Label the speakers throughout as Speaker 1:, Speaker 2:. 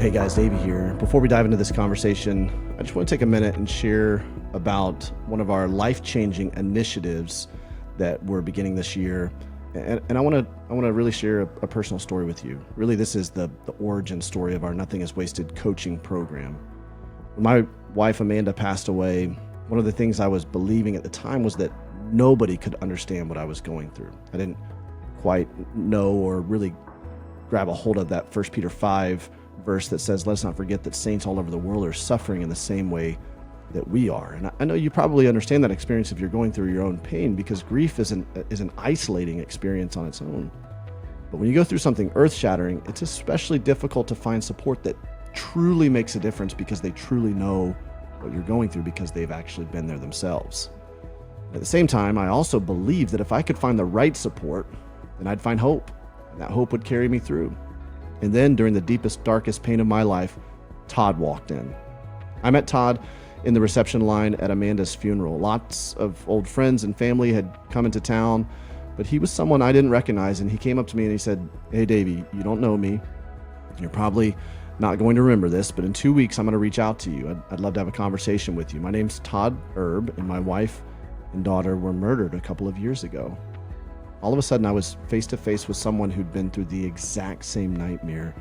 Speaker 1: Hey guys, Davey here. Before we dive into this conversation, I just want to take a minute and share about one of our life-changing initiatives that we're beginning this year. And I want to really share a personal story with you. Really, this is the origin story of our Nothing is Wasted coaching program. When my wife Amanda passed away, one of the things I was believing at the time was that nobody could understand what I was going through. I didn't quite know or really grab a hold of that 1 Peter 5 verse that says, "Let's not forget that saints all over the world are suffering in the same way that we are." And I know you probably understand that experience if you're going through your own pain, because grief is an isolating experience on its own. But when you go through something earth-shattering, it's especially difficult to find support that truly makes a difference because they truly know what you're going through because they've actually been there themselves. At the same time, I also believe that if I could find the right support, then I'd find hope, and that hope would carry me through. And then during the deepest, darkest pain of my life, Todd walked in. I met Todd in the reception line at Amanda's funeral. Lots of old friends and family had come into town, but he was someone I didn't recognize, and he came up to me and he said, "Hey, Davey, you don't know me. You're probably not going to remember this, but in 2 weeks, I'm going to reach out to you. I'd love to have a conversation with you. My name's Todd Erb, and my wife and daughter were murdered a couple of years ago." All of a sudden, I was face to face with someone who'd been through the exact same nightmare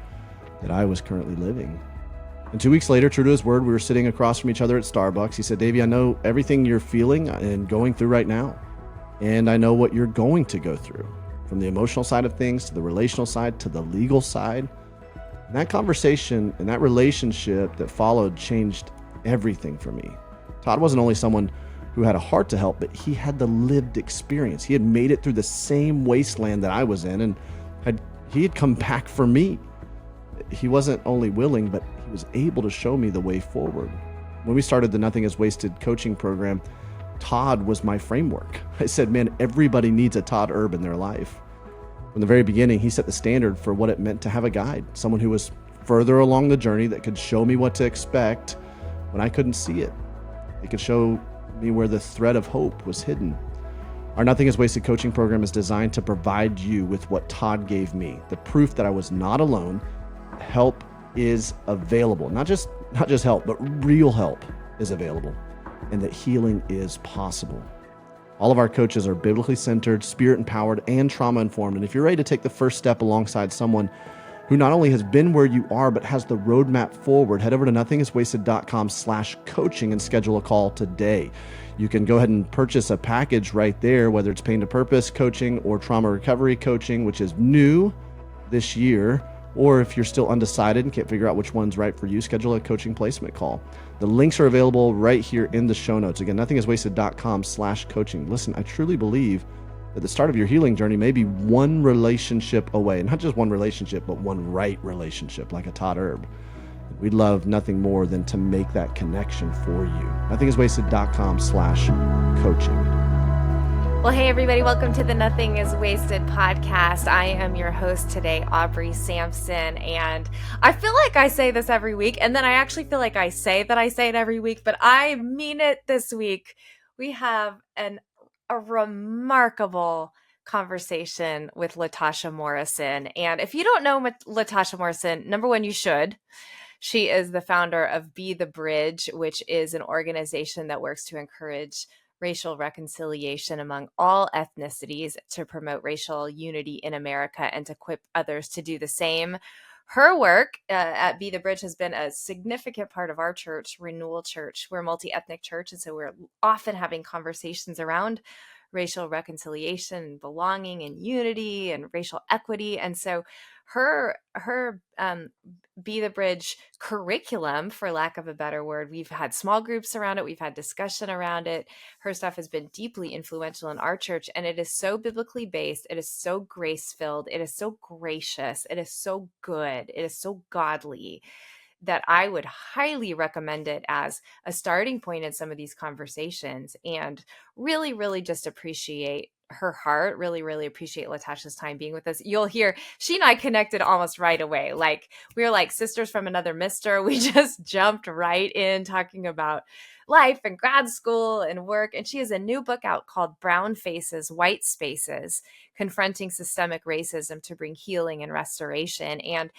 Speaker 1: that I was currently living. And 2 weeks later, true to his word, we were sitting across from each other at Starbucks. He said, "Davey, I know everything you're feeling and going through right now. And I know what you're going to go through, from the emotional side of things to the relational side to the legal side." And that conversation and that relationship that followed changed everything for me. Todd wasn't only someone who had a heart to help, but he had the lived experience. He had made it through the same wasteland that I was in, and he had come back for me. He wasn't only willing, but he was able to show me the way forward. When we started the Nothing is Wasted coaching program, Todd was my framework. I said, man, everybody needs a Todd Erb in their life. From the very beginning, he set the standard for what it meant to have a guide, someone who was further along the journey that could show me what to expect when I couldn't see it. It could show me where the thread of hope was hidden. Our Nothing is Wasted coaching program is designed to provide you with what Todd gave me, the proof that I was not alone. Help is available. Not just help, but real help is available, and that healing is possible. All of our coaches are biblically centered, spirit empowered, and trauma informed. And if you're ready to take the first step alongside someone who not only has been where you are, but has the roadmap forward, head over to nothingiswasted.com/coaching and schedule a call today. You can go ahead and purchase a package right there, whether it's pain to purpose coaching or trauma recovery coaching, which is new this year. Or if you're still undecided and can't figure out which one's right for you, schedule a coaching placement call. The links are available right here in the show notes. Again, nothingiswasted.com/coaching. Listen, I truly believe that the start of your healing journey may be one relationship away. And not just one relationship, but one right relationship, like a Todd Erb. We'd love nothing more than to make that connection for you. nothingiswasted.com/coaching.
Speaker 2: Well, hey, everybody. Welcome to the Nothing is Wasted podcast. I am your host today, Aubrey Sampson. And I feel like I say this every week. And then I actually feel like I say that I say it every week. But I mean it this week. We have a remarkable conversation with Latasha Morrison. And if you don't know Latasha Morrison, number one, you should. She is the founder of Be the Bridge, which is an organization that works to encourage racial reconciliation among all ethnicities, to promote racial unity in America, and to equip others to do the same. Her work at Be the Bridge has been a significant part of our church, Renewal Church. We're a multi-ethnic church, and so we're often having conversations around racial reconciliation and belonging and unity and racial equity. And so her Be the Bridge curriculum, for lack of a better word, we've had small groups around it. We've had discussion around it. Her stuff has been deeply influential in our church, and it is so biblically based. It is so grace-filled. It is so gracious. It is so good. It is so godly that I would highly recommend it as a starting point in some of these conversations, and really, really just appreciate her heart. Really, really appreciate Latasha's time being with us. You'll hear she and I connected almost right away. Like we were like sisters from another mister. We just jumped right in talking about life and grad school and work. And she has a new book out called Brown Faces, White Spaces, Confronting Systemic Racism to Bring Healing and Restoration. And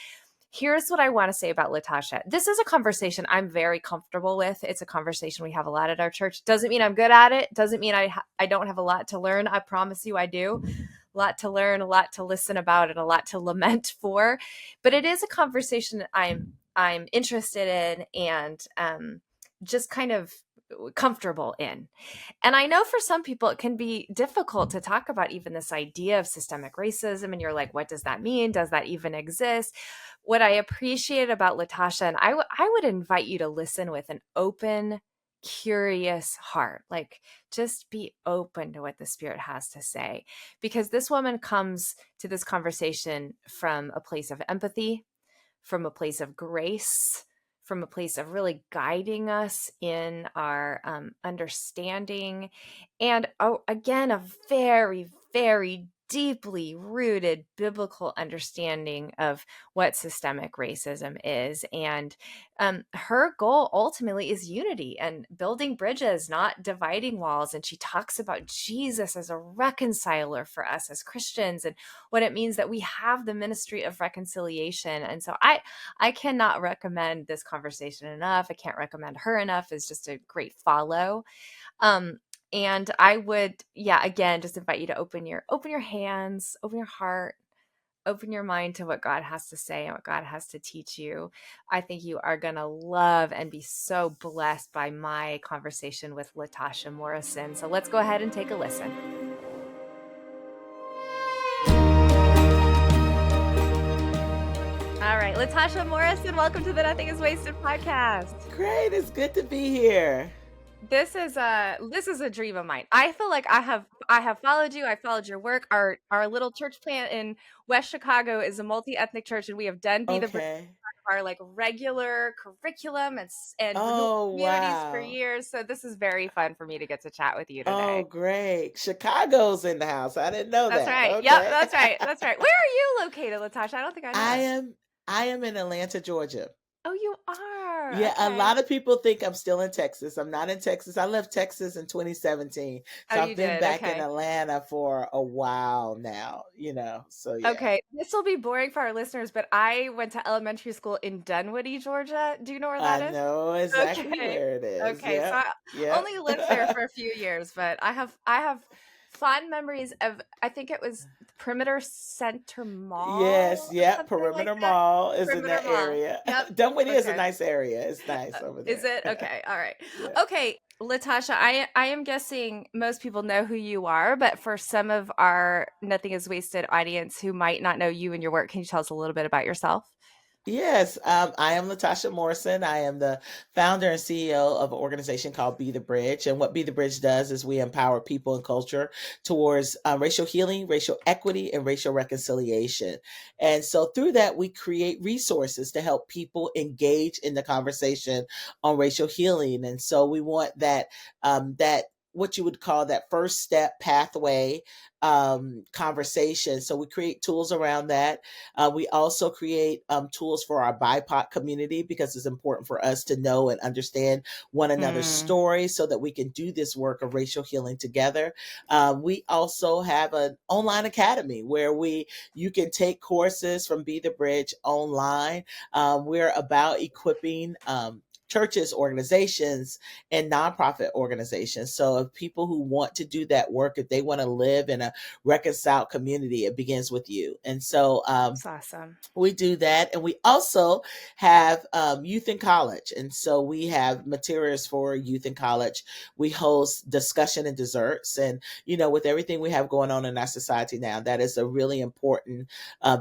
Speaker 2: Here's what I want to say about Latasha. This is a conversation I'm very comfortable with. It's a conversation we have a lot at our church. Doesn't mean I'm good at it. Doesn't mean I don't have a lot to learn. I promise you I do. A lot to learn, a lot to listen about, and a lot to lament for. But it is a conversation that I'm interested in and just kind of comfortable in. And I know for some people it can be difficult to talk about even this idea of systemic racism. And you're like, what does that mean? Does that even exist? What I appreciate about Latasha, and I would invite you to listen with an open, curious heart. Like, just be open to what the Spirit has to say. Because this woman comes to this conversation from a place of empathy, from a place of grace, from a place of really guiding us in our understanding. And again, a very, very deeply rooted biblical understanding of what systemic racism is. And her goal ultimately is unity and building bridges, not dividing walls. And she talks about Jesus as a reconciler for us as Christians and what it means that we have the ministry of reconciliation. And so I cannot recommend this conversation enough. I can't recommend her enough. It's just a great follow. And I would, again, just invite you to open your hands, open your heart, open your mind to what God has to say and what God has to teach you. I think you are going to love and be so blessed by my conversation with Latasha Morrison. So let's go ahead and take a listen. All right, Latasha Morrison, welcome to the Nothing is Wasted podcast.
Speaker 3: Great, it's good to be here.
Speaker 2: This is a dream of mine. I feel like I have followed you. I followed your work. Our little church plant in West Chicago is a multi-ethnic church, and we have done Be the Bridge, our like regular curriculum and renewal communities for years. So this is very fun for me to get to chat with you today.
Speaker 3: Oh, great! Chicago's in the house. I didn't know
Speaker 2: that's
Speaker 3: that.
Speaker 2: Right.
Speaker 3: Okay.
Speaker 2: Yep, that's right. That's right. Where are you located, Latasha? I don't think I know.
Speaker 3: I am in Atlanta, Georgia.
Speaker 2: Oh, you are?
Speaker 3: Yeah,
Speaker 2: okay.
Speaker 3: A lot of people think I'm still in Texas. I'm not in Texas. I left Texas in 2017. So I've been back in Atlanta for a while now, so yeah.
Speaker 2: Okay, this will be boring for our listeners, but I went to elementary school in Dunwoody, Georgia. Do you know where that is?
Speaker 3: I know exactly where it is.
Speaker 2: Okay, so I only lived there for a few years, but I have fond memories of, I think it was Perimeter Center Mall.
Speaker 3: Yes, Perimeter Mall is in that area. Yep. Dunwoody is a nice area. It's nice over there.
Speaker 2: Is it? Okay, all right. Yeah. Okay, Latasha, I am guessing most people know who you are, but for some of our Nothing is Wasted audience who might not know you and your work, can you tell us a little bit about yourself?
Speaker 3: Yes, I am Latasha Morrison. I am the founder and CEO of an organization called Be the Bridge. And what Be the Bridge does is we empower people and culture towards racial healing, racial equity, and racial reconciliation. And so through that, we create resources to help people engage in the conversation on racial healing. And so we want that what you would call that first step pathway conversation. So we create tools around that. We also create tools for our BIPOC community because it's important for us to know and understand one another's stories so that we can do this work of racial healing together. We also have an online academy where you can take courses from Be the Bridge online. We're about equipping churches, organizations, and nonprofit organizations. So if people who want to do that work, if they want to live in a reconciled community, it begins with you. And so
Speaker 2: that's awesome.
Speaker 3: We do that. And we also have youth in college. And so we have materials for youth in college. We host discussion and desserts. And, with everything we have going on in our society now, that is a really important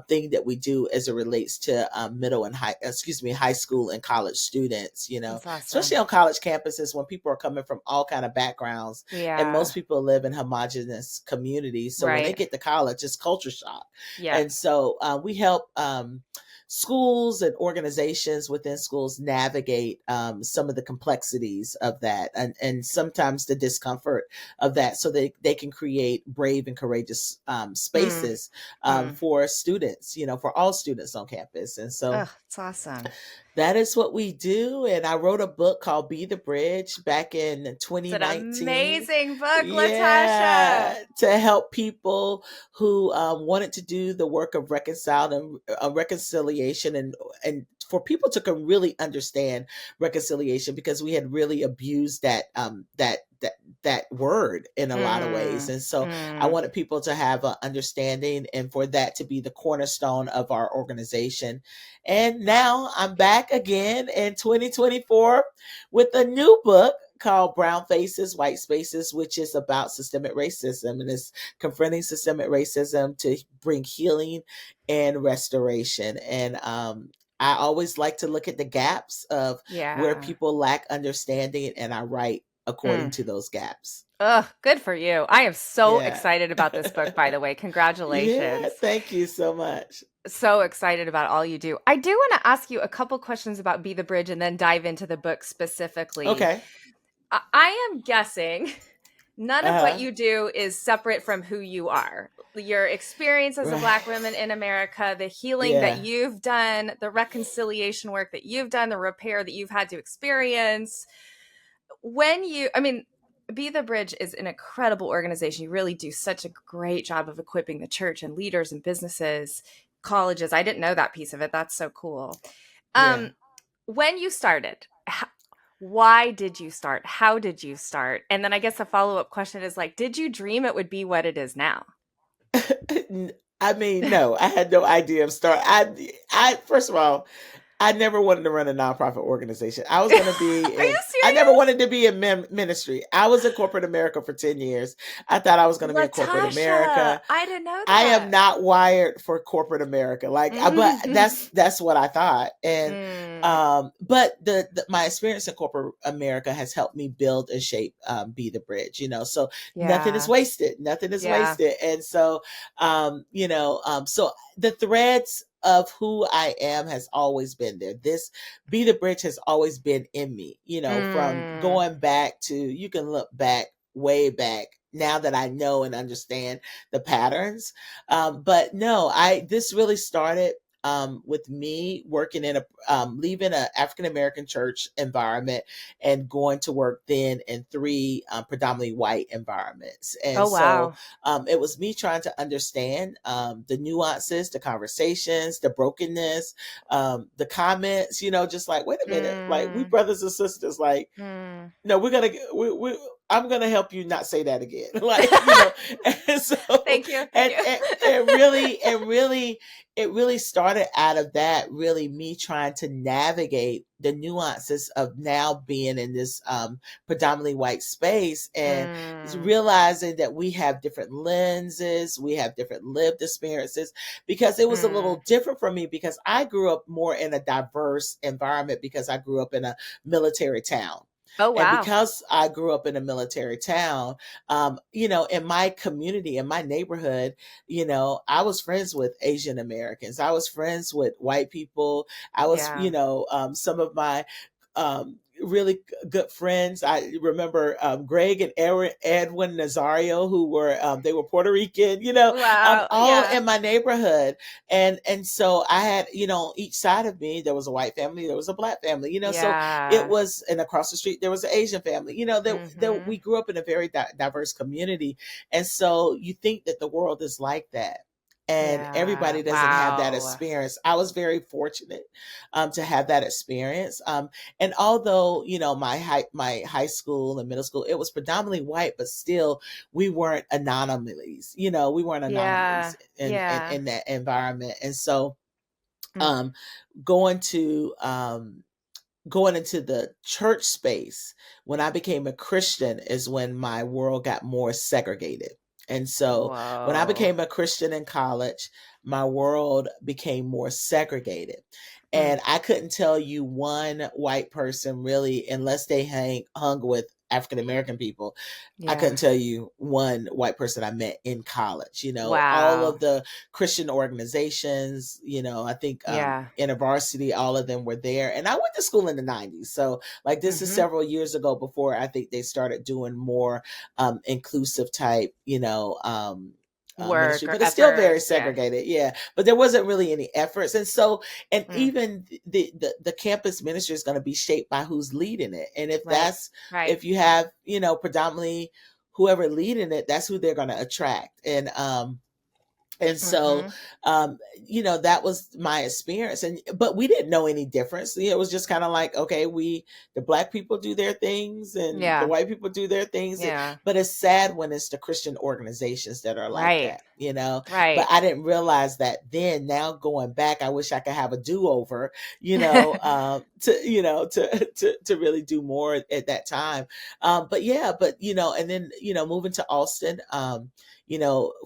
Speaker 3: thing that we do as it relates to high school and college students,
Speaker 2: awesome.
Speaker 3: Especially on college campuses when people are coming from all kind of backgrounds.
Speaker 2: Yeah.
Speaker 3: And most people live in homogenous communities. So when they get to college, it's culture shock. Yeah. And so we help schools and organizations within schools navigate some of the complexities of that and sometimes the discomfort of that so they can create brave and courageous spaces for students, for all students on campus. And so
Speaker 2: it's awesome.
Speaker 3: That is what we do. And and I wrote a book called Be the Bridge back in
Speaker 2: It's an
Speaker 3: 2019.
Speaker 2: amazing book, Latasha.
Speaker 3: Yeah, to help people who wanted to do the work of reconciliation, and for people to really understand reconciliation, because we had really abused that word in a lot of ways.
Speaker 2: Mm,
Speaker 3: And so I
Speaker 2: mm.
Speaker 3: wanted people to have an understanding, and for that to be the cornerstone of our organization. And now I'm back again in 2024 with a new book called Brown Faces, White Spaces, which is about systemic racism, and it's confronting systemic racism to bring healing and restoration. And I always like to look at the gaps of where
Speaker 2: Yeah.
Speaker 3: people lack understanding, and I write according
Speaker 2: Mm.
Speaker 3: to those gaps.
Speaker 2: Ugh, good for you. I am so
Speaker 3: Yeah.
Speaker 2: excited about this book, by the way.
Speaker 3: Yeah,
Speaker 2: Congratulations.
Speaker 3: thank you so much.
Speaker 2: So excited about all you do. I do want to ask you a couple questions about Be the Bridge and then dive into the book specifically.
Speaker 3: Okay.
Speaker 2: I am guessing none of what
Speaker 3: Uh-huh.
Speaker 2: you do is separate from who you are. Your experience as a
Speaker 3: Right.
Speaker 2: Black woman in America, the healing that
Speaker 3: Yeah.
Speaker 2: you've done, the reconciliation work that you've done, the repair that you've had to experience. I mean, Be the Bridge is an incredible organization. You really do such a great job of equipping the church and leaders and businesses, colleges. I didn't know that piece of it. That's so cool.
Speaker 3: Yeah.
Speaker 2: Um, when you started, why did you start? How did you start? And then I guess a follow-up question is like, did you dream it would be what it is now?
Speaker 3: I mean, no, I had no idea of start. I first of all, I never wanted to run a nonprofit organization. I was going to be
Speaker 2: Are you
Speaker 3: I never
Speaker 2: serious?
Speaker 3: wanted to be in ministry. I was in corporate America for 10 years. I thought I was going to be in corporate
Speaker 2: Latasha,
Speaker 3: America.
Speaker 2: I didn't know
Speaker 3: I am
Speaker 2: that.
Speaker 3: not wired for corporate America. Like, but that's what I thought. And,
Speaker 2: Mm,
Speaker 3: but my experience in corporate America has helped me build and shape, Be the Bridge, so nothing is
Speaker 2: yeah,
Speaker 3: wasted. Nothing is
Speaker 2: yeah.
Speaker 3: wasted. And so, so the threads of who I am has always been there. This Be the Bridge has always been in me, from
Speaker 2: Mm,
Speaker 3: going back to, you can look back, way back, now that I know and understand the patterns. But no, this really started with me working in leaving an African American church environment and going to work then in three predominantly white environments. And
Speaker 2: oh,
Speaker 3: so
Speaker 2: wow.
Speaker 3: it was me trying to understand the nuances, the conversations, the brokenness, the comments, just like, wait a minute, like, we
Speaker 2: Mm,
Speaker 3: brothers and sisters, like,
Speaker 2: mm.
Speaker 3: no, I'm gonna help you not say that again. Like, and so,
Speaker 2: Thank you. Thank
Speaker 3: and,
Speaker 2: you.
Speaker 3: it really started out of that, really me trying to navigate the nuances of now being in this predominantly white space, and
Speaker 2: Mm,
Speaker 3: realizing that we have different lenses, we have different lived experiences, because it was a
Speaker 2: mm.
Speaker 3: little different for me, because I grew up more in a diverse environment, because I grew up in a military town.
Speaker 2: Oh,
Speaker 3: And
Speaker 2: wow.
Speaker 3: because I grew up in a military town, in my community, in my neighborhood, I was friends with Asian Americans. I was friends with white people. I was,
Speaker 2: Yeah.
Speaker 3: some of my really good friends. I remember Greg and Edwin Nazario, who were they were Puerto Rican,
Speaker 2: Wow.
Speaker 3: all
Speaker 2: Yeah.
Speaker 3: in my neighborhood. And so I had, each side of me, there was a white family, there was a black family, so it
Speaker 2: Yeah.
Speaker 3: was, and across the street there was an Asian family, that
Speaker 2: Mm-hmm.
Speaker 3: we grew up in a very diverse community. And so you think that the world is like that, and
Speaker 2: Yeah.
Speaker 3: everybody doesn't have that
Speaker 2: Wow.
Speaker 3: experience. I was very fortunate to have that experience. And although, my high school and middle school, it was predominantly white, but still we weren't anomalies. We weren't
Speaker 2: Yeah.
Speaker 3: anomalies in, in
Speaker 2: Yeah.
Speaker 3: in that environment. And so
Speaker 2: Mm.
Speaker 3: um going to going into the church space, when I became a Christian, is when my world got more segregated. And so when I
Speaker 2: Whoa.
Speaker 3: became a Christian in college, my world became more segregated.
Speaker 2: Mm.
Speaker 3: And I couldn't tell you one white person, really, unless they hung with African American people. I
Speaker 2: Yeah.
Speaker 3: couldn't tell you one white person I met in college. All
Speaker 2: Wow.
Speaker 3: of the Christian organizations, I think
Speaker 2: Yeah.
Speaker 3: InterVarsity, all of them were there. And I went to school in the 90s. So, like, this is
Speaker 2: Mm-hmm.
Speaker 3: several years ago, before I think they started doing more inclusive type,
Speaker 2: work
Speaker 3: ministry,
Speaker 2: or
Speaker 3: but it's still very
Speaker 2: efforts. Yeah.
Speaker 3: segregated. Yeah, but there wasn't really any efforts, and so and
Speaker 2: Mm,
Speaker 3: even the campus ministry is going to be shaped by who's leading it, and
Speaker 2: right. Right.
Speaker 3: if you have predominantly whoever leading it, that's who they're going to attract, and so,
Speaker 2: Mm-hmm.
Speaker 3: um, that was my experience. But we didn't know any difference. It was just kind of like, okay, the black people do their things and the
Speaker 2: Yeah.
Speaker 3: white people do their things.
Speaker 2: Yeah.
Speaker 3: But it's sad when it's the Christian organizations that are like
Speaker 2: Right.
Speaker 3: that. But
Speaker 2: Right.
Speaker 3: I didn't realize that then. Now going back, I wish I could have a do-over, to really do more at that time. But yeah, and then, moving to Austin,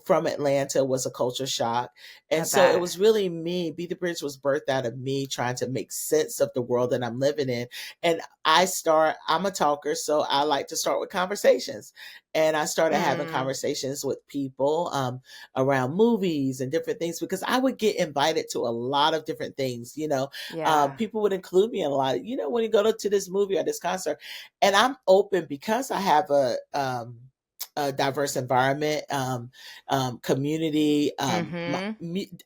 Speaker 3: from Atlanta was a culture shock.
Speaker 2: I
Speaker 3: And so it
Speaker 2: bet.
Speaker 3: was really me. Be the Bridge was birthed out of me trying to make sense of the world that I'm living in. And I'm a talker, so I like to start with conversations. And I started having
Speaker 2: Mm,
Speaker 3: conversations with people around movies and different things because I would get invited to a lot of different things.
Speaker 2: yeah.
Speaker 3: People would include me in a lot. When you go to this movie or this concert, and I'm open because I have a diverse environment, community.
Speaker 2: Mm-hmm.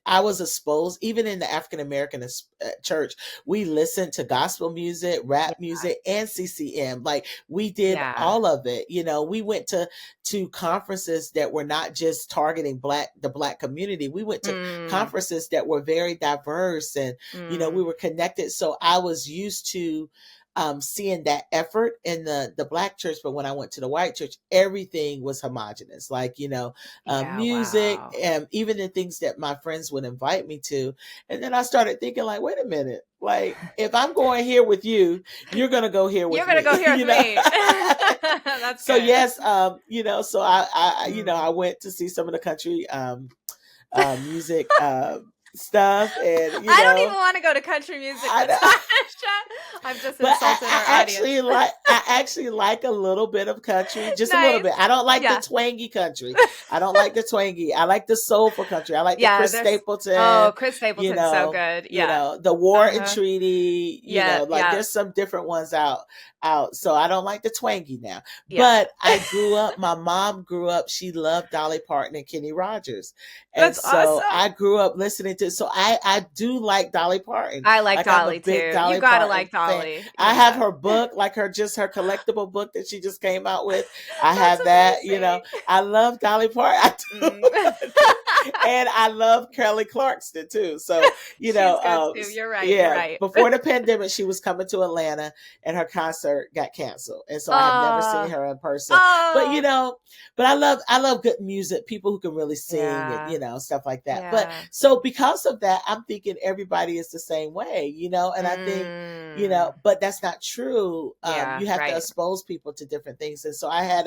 Speaker 3: I was exposed, even in the African American church, we listened to gospel music, rap music, and CCM. Like we did
Speaker 2: Yeah.
Speaker 3: all of it. We went to conferences that were not just targeting the black community. We went to
Speaker 2: Mm,
Speaker 3: conferences that were very diverse, and we
Speaker 2: mm.
Speaker 3: were connected. So I was used to seeing that effort in the black church, but when I went to the white church, everything was homogenous. Like
Speaker 2: Yeah.
Speaker 3: music,
Speaker 2: Wow.
Speaker 3: and even the things that my friends would invite me to. And then I started thinking, like, wait a minute, like if I'm going here with you, you're gonna go here
Speaker 2: You're
Speaker 3: with
Speaker 2: gonna go
Speaker 3: me,
Speaker 2: here with me. That's
Speaker 3: So
Speaker 2: good.
Speaker 3: yes, so I
Speaker 2: Mm.
Speaker 3: went to see some of the country music stuff, and
Speaker 2: I don't even want to go to country music,
Speaker 3: I know.
Speaker 2: Latasha. I've just
Speaker 3: But
Speaker 2: insulted our audience.
Speaker 3: I actually like a little bit of country, just a little
Speaker 2: Nice.
Speaker 3: bit. I don't like the
Speaker 2: Yeah.
Speaker 3: twangy country. I don't like the twangy. I like the soulful country. I like the
Speaker 2: Yeah.
Speaker 3: Chris
Speaker 2: There's. Oh,
Speaker 3: Stapleton,
Speaker 2: Chris Stapleton's so good. Yeah.
Speaker 3: the War and
Speaker 2: Uh-huh.
Speaker 3: Treaty,
Speaker 2: Yeah.
Speaker 3: like
Speaker 2: Yeah.
Speaker 3: there's some different ones out. So I don't like the twangy now.
Speaker 2: Yeah.
Speaker 3: But I grew up, my mom grew up, she loved Dolly Parton and Kenny Rogers. And
Speaker 2: That's
Speaker 3: so
Speaker 2: awesome.
Speaker 3: I grew up listening to, so I do like Dolly Parton.
Speaker 2: I like
Speaker 3: Like I'm a
Speaker 2: Dolly
Speaker 3: big
Speaker 2: too. You
Speaker 3: Dolly
Speaker 2: gotta
Speaker 3: Parton
Speaker 2: like
Speaker 3: fan.
Speaker 2: Dolly.
Speaker 3: I have
Speaker 2: Yeah.
Speaker 3: her book, like her collectible book that she just came out with. I
Speaker 2: That's
Speaker 3: have that,
Speaker 2: amazing.
Speaker 3: I love Dolly Parton. I
Speaker 2: Mm.
Speaker 3: do. And I love Kelly Clarkson too. So,
Speaker 2: She's good too. You're right. You're
Speaker 3: yeah,
Speaker 2: right.
Speaker 3: before the pandemic, she was coming to Atlanta and her concert got canceled. And so I have never seen
Speaker 2: Oh.
Speaker 3: her in person. But,
Speaker 2: Oh.
Speaker 3: but I love good music, people who can really sing and,
Speaker 2: Yeah.
Speaker 3: stuff like that. But
Speaker 2: Yeah.
Speaker 3: so because of that, I'm thinking everybody is the same way, and I think,
Speaker 2: Mm.
Speaker 3: but that's not true.
Speaker 2: Yeah.
Speaker 3: You have to
Speaker 2: Right.
Speaker 3: expose people to different things. And so I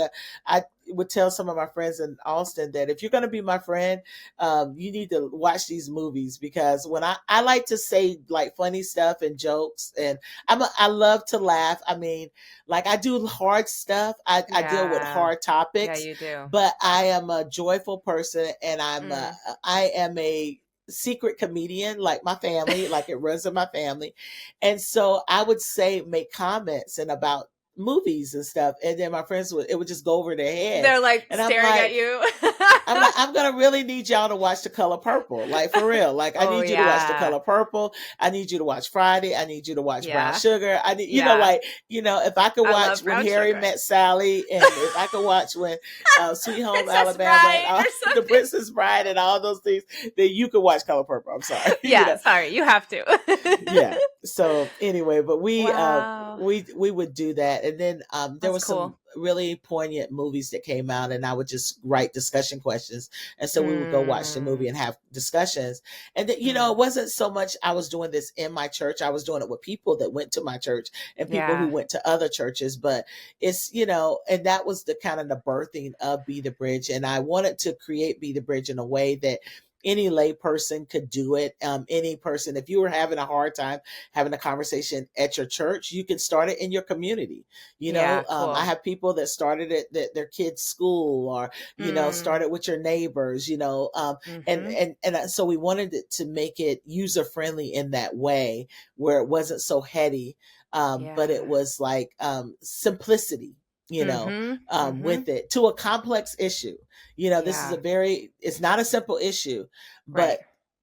Speaker 3: would tell some of my friends in Austin that if you're going to be my friend, you need to watch these movies, because when I like to say like funny stuff and jokes, and I love to laugh. I mean, like I do hard stuff. I deal with
Speaker 2: Yeah.
Speaker 3: hard
Speaker 2: Yeah,
Speaker 3: topics,
Speaker 2: you do.
Speaker 3: but I am a joyful person, and
Speaker 2: Mm.
Speaker 3: I am a secret comedian, like my family, like it runs in my family. And so I would make comments and about movies and stuff, and then my friends would just go over their head,
Speaker 2: They're like
Speaker 3: and I'm
Speaker 2: staring at
Speaker 3: like,
Speaker 2: you.
Speaker 3: I'm gonna really need y'all to watch The Color Purple, like for real. Like I
Speaker 2: Oh
Speaker 3: need you to watch The
Speaker 2: yeah.
Speaker 3: Color Purple. I need you to watch Friday. I need you to watch Brown
Speaker 2: Yeah.
Speaker 3: Sugar. I need,
Speaker 2: Yeah.
Speaker 3: if I could
Speaker 2: I
Speaker 3: watch
Speaker 2: love
Speaker 3: When
Speaker 2: brown
Speaker 3: Harry
Speaker 2: sugar.
Speaker 3: Met Sally, and if I could watch when Sweet Home
Speaker 2: Princess
Speaker 3: Alabama, and
Speaker 2: Bride or
Speaker 3: The
Speaker 2: something.
Speaker 3: Princess Bride, and all those things, then you could watch Color Purple. I'm sorry,
Speaker 2: Yeah, sorry, you have
Speaker 3: yeah.
Speaker 2: to.
Speaker 3: So anyway, but
Speaker 2: Wow.
Speaker 3: we would do that, and then there
Speaker 2: That's
Speaker 3: was some
Speaker 2: cool.
Speaker 3: really poignant movies that came out, and I would just write discussion questions, and so we would go watch the movie
Speaker 2: Mm,
Speaker 3: and have discussions. And then,
Speaker 2: mm.
Speaker 3: it wasn't so much I was doing this in my church; I was doing it with people that went to my church and people who
Speaker 2: Yeah.
Speaker 3: went to other churches. But it's, and that was the kind of the birthing of Be the Bridge, and I wanted to create Be the Bridge in a way that any lay person could do it. Any person, if you were having a hard time having a conversation at your church, you can start it in your community.
Speaker 2: Yeah,
Speaker 3: I
Speaker 2: cool.
Speaker 3: have people that started it at their kids' school, or
Speaker 2: Mm,
Speaker 3: started with your neighbors.
Speaker 2: mhm.
Speaker 3: So we wanted it to make it user friendly in that way, where it wasn't so heady, but it
Speaker 2: Yeah.
Speaker 3: was like simplicity. with it, to a complex issue. This is
Speaker 2: Yeah.
Speaker 3: it's not a simple issue,
Speaker 2: Right.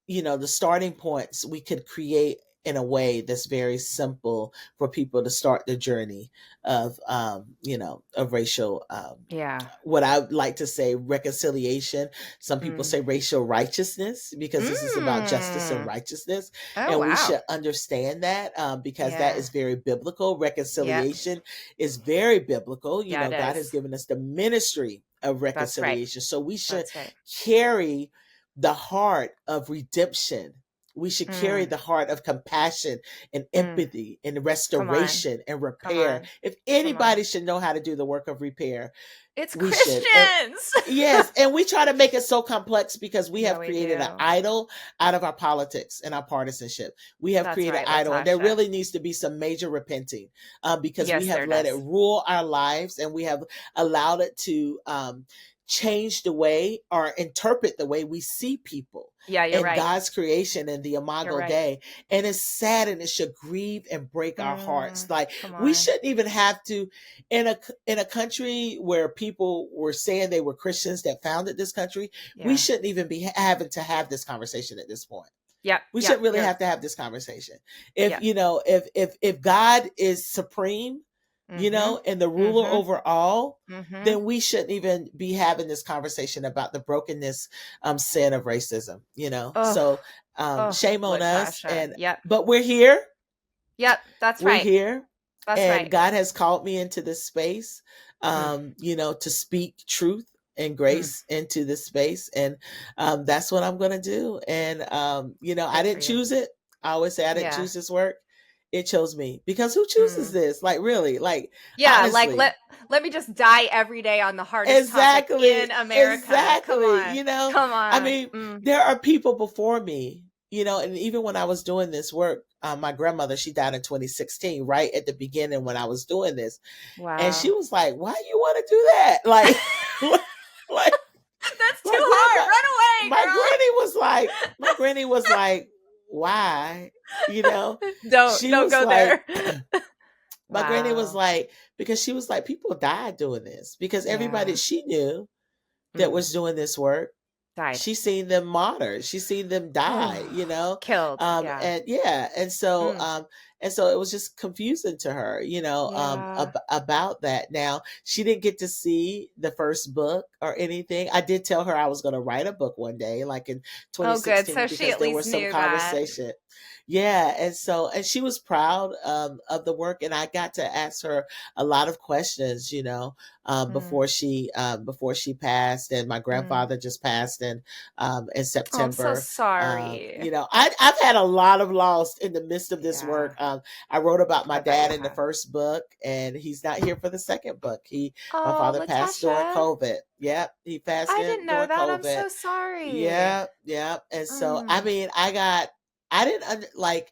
Speaker 3: but the starting points we could create in a way that's very simple for people to start the journey of racial,
Speaker 2: Yeah.
Speaker 3: what I would like to say, reconciliation. Some people
Speaker 2: Mm.
Speaker 3: say racial righteousness, because this is about justice and
Speaker 2: Mm.
Speaker 3: righteousness.
Speaker 2: Oh,
Speaker 3: And we
Speaker 2: wow.
Speaker 3: should understand that, because that
Speaker 2: Yeah.
Speaker 3: is very biblical.
Speaker 2: Yep.
Speaker 3: Reconciliation is very biblical.
Speaker 2: Yeah, it
Speaker 3: God has
Speaker 2: is.
Speaker 3: given us the ministry of
Speaker 2: That's right.
Speaker 3: reconciliation. So we should
Speaker 2: That's right.
Speaker 3: carry the heart of redemption. We should carry
Speaker 2: Mm.
Speaker 3: the heart of compassion and
Speaker 2: Mm.
Speaker 3: empathy and
Speaker 2: Come on.
Speaker 3: restoration and
Speaker 2: Come
Speaker 3: repair.
Speaker 2: on.
Speaker 3: If
Speaker 2: Come on.
Speaker 3: anybody should know how to do the work of repair,
Speaker 2: It's
Speaker 3: we should. And
Speaker 2: Christians.
Speaker 3: yes, and we try to make it so complex because we
Speaker 2: Yeah,
Speaker 3: have
Speaker 2: we
Speaker 3: created an
Speaker 2: do.
Speaker 3: idol out of our politics and our partisanship. We have
Speaker 2: That's
Speaker 3: created
Speaker 2: right,
Speaker 3: an idol, and there
Speaker 2: Latasha.
Speaker 3: really needs to be some major repenting, because we
Speaker 2: Yes,
Speaker 3: have
Speaker 2: there
Speaker 3: let it
Speaker 2: does.
Speaker 3: rule our lives, and we have allowed it to change the way or interpret the way we see people
Speaker 2: Yeah, you're
Speaker 3: and
Speaker 2: right.
Speaker 3: God's creation and the
Speaker 2: You're
Speaker 3: Imago
Speaker 2: right.
Speaker 3: Dei. And it's sad, and it should grieve and break our hearts. Like,
Speaker 2: Come
Speaker 3: we
Speaker 2: on.
Speaker 3: shouldn't even have to, in a country where people were saying they were Christians that founded this country, we
Speaker 2: Yeah.
Speaker 3: shouldn't even be having to have this conversation at this point.
Speaker 2: Yep.
Speaker 3: We
Speaker 2: Yep.
Speaker 3: shouldn't really
Speaker 2: You're.
Speaker 3: have to have this conversation. If
Speaker 2: Yep.
Speaker 3: if God is supreme,
Speaker 2: Mm-hmm.
Speaker 3: and the ruler
Speaker 2: Mm-hmm.
Speaker 3: over all,
Speaker 2: Mm-hmm.
Speaker 3: then we shouldn't even be having this conversation about the brokenness, sin of racism.
Speaker 2: Oh.
Speaker 3: So
Speaker 2: Oh,
Speaker 3: shame on us,
Speaker 2: Latasha. Yep.
Speaker 3: but we're here.
Speaker 2: Yep. That's
Speaker 3: We're
Speaker 2: right.
Speaker 3: here,
Speaker 2: That's
Speaker 3: and
Speaker 2: right.
Speaker 3: God has called me into this space,
Speaker 2: Mm.
Speaker 3: to speak truth and
Speaker 2: Mm.
Speaker 3: grace into this space, and that's what I'm going to do. And I
Speaker 2: Good for
Speaker 3: didn't
Speaker 2: you.
Speaker 3: choose it. I always say I didn't
Speaker 2: Yeah.
Speaker 3: choose this work. It chose me, because who chooses
Speaker 2: Mm.
Speaker 3: this? Like, really? Like,
Speaker 2: Yeah, like
Speaker 3: honestly.
Speaker 2: let me just die every day on the hardest topic
Speaker 3: Exactly.
Speaker 2: in America. Come
Speaker 3: Exactly.
Speaker 2: on. Come
Speaker 3: I
Speaker 2: on.
Speaker 3: mean,
Speaker 2: Mm.
Speaker 3: there are people before me, and even when I was doing this work, my grandmother, she died in 2016, right at the beginning when I was doing this. And she
Speaker 2: Wow.
Speaker 3: was like, why do you want to do that? Like, like,
Speaker 2: That's too
Speaker 3: my
Speaker 2: hard.
Speaker 3: grandma,
Speaker 2: Run away,
Speaker 3: my
Speaker 2: girl.
Speaker 3: granny was like, why? She
Speaker 2: Don't
Speaker 3: was
Speaker 2: go
Speaker 3: like,
Speaker 2: there.
Speaker 3: my granny was
Speaker 2: Wow.
Speaker 3: like, because she was like, people died doing this, because everybody
Speaker 2: Yeah.
Speaker 3: she knew that was doing this work,
Speaker 2: Died.
Speaker 3: she seen them martyred, she seen them die,
Speaker 2: Killed. Yeah.
Speaker 3: and yeah,
Speaker 2: Mm.
Speaker 3: and so it was just confusing to her,
Speaker 2: Yeah.
Speaker 3: about that. Now, she didn't get to see the first book or anything. I did tell her I was going to write a book one day, like in
Speaker 2: Oh, good. So
Speaker 3: 2016,
Speaker 2: she
Speaker 3: because
Speaker 2: at
Speaker 3: there was
Speaker 2: least
Speaker 3: some
Speaker 2: knew that.
Speaker 3: conversation. Yeah, and she was proud, of the work, and I got to ask her a lot of questions,
Speaker 2: Mm.
Speaker 3: before she passed, and my
Speaker 2: Mm.
Speaker 3: grandfather just passed in
Speaker 2: Oh, I'm so
Speaker 3: September.
Speaker 2: sorry.
Speaker 3: I've had a lot of loss in the midst of this
Speaker 2: Yeah.
Speaker 3: work. I wrote about my
Speaker 2: I bet
Speaker 3: dad
Speaker 2: you
Speaker 3: in the
Speaker 2: have.
Speaker 3: first book, and he's not here for the second book. My
Speaker 2: Oh,
Speaker 3: father passed during
Speaker 2: Latasha.
Speaker 3: COVID. Yep, he passed
Speaker 2: I
Speaker 3: in
Speaker 2: didn't know
Speaker 3: during
Speaker 2: that. I'm
Speaker 3: COVID.
Speaker 2: so sorry.
Speaker 3: Yeah, yeah. And so, I
Speaker 2: Mm.
Speaker 3: mean, I didn't like,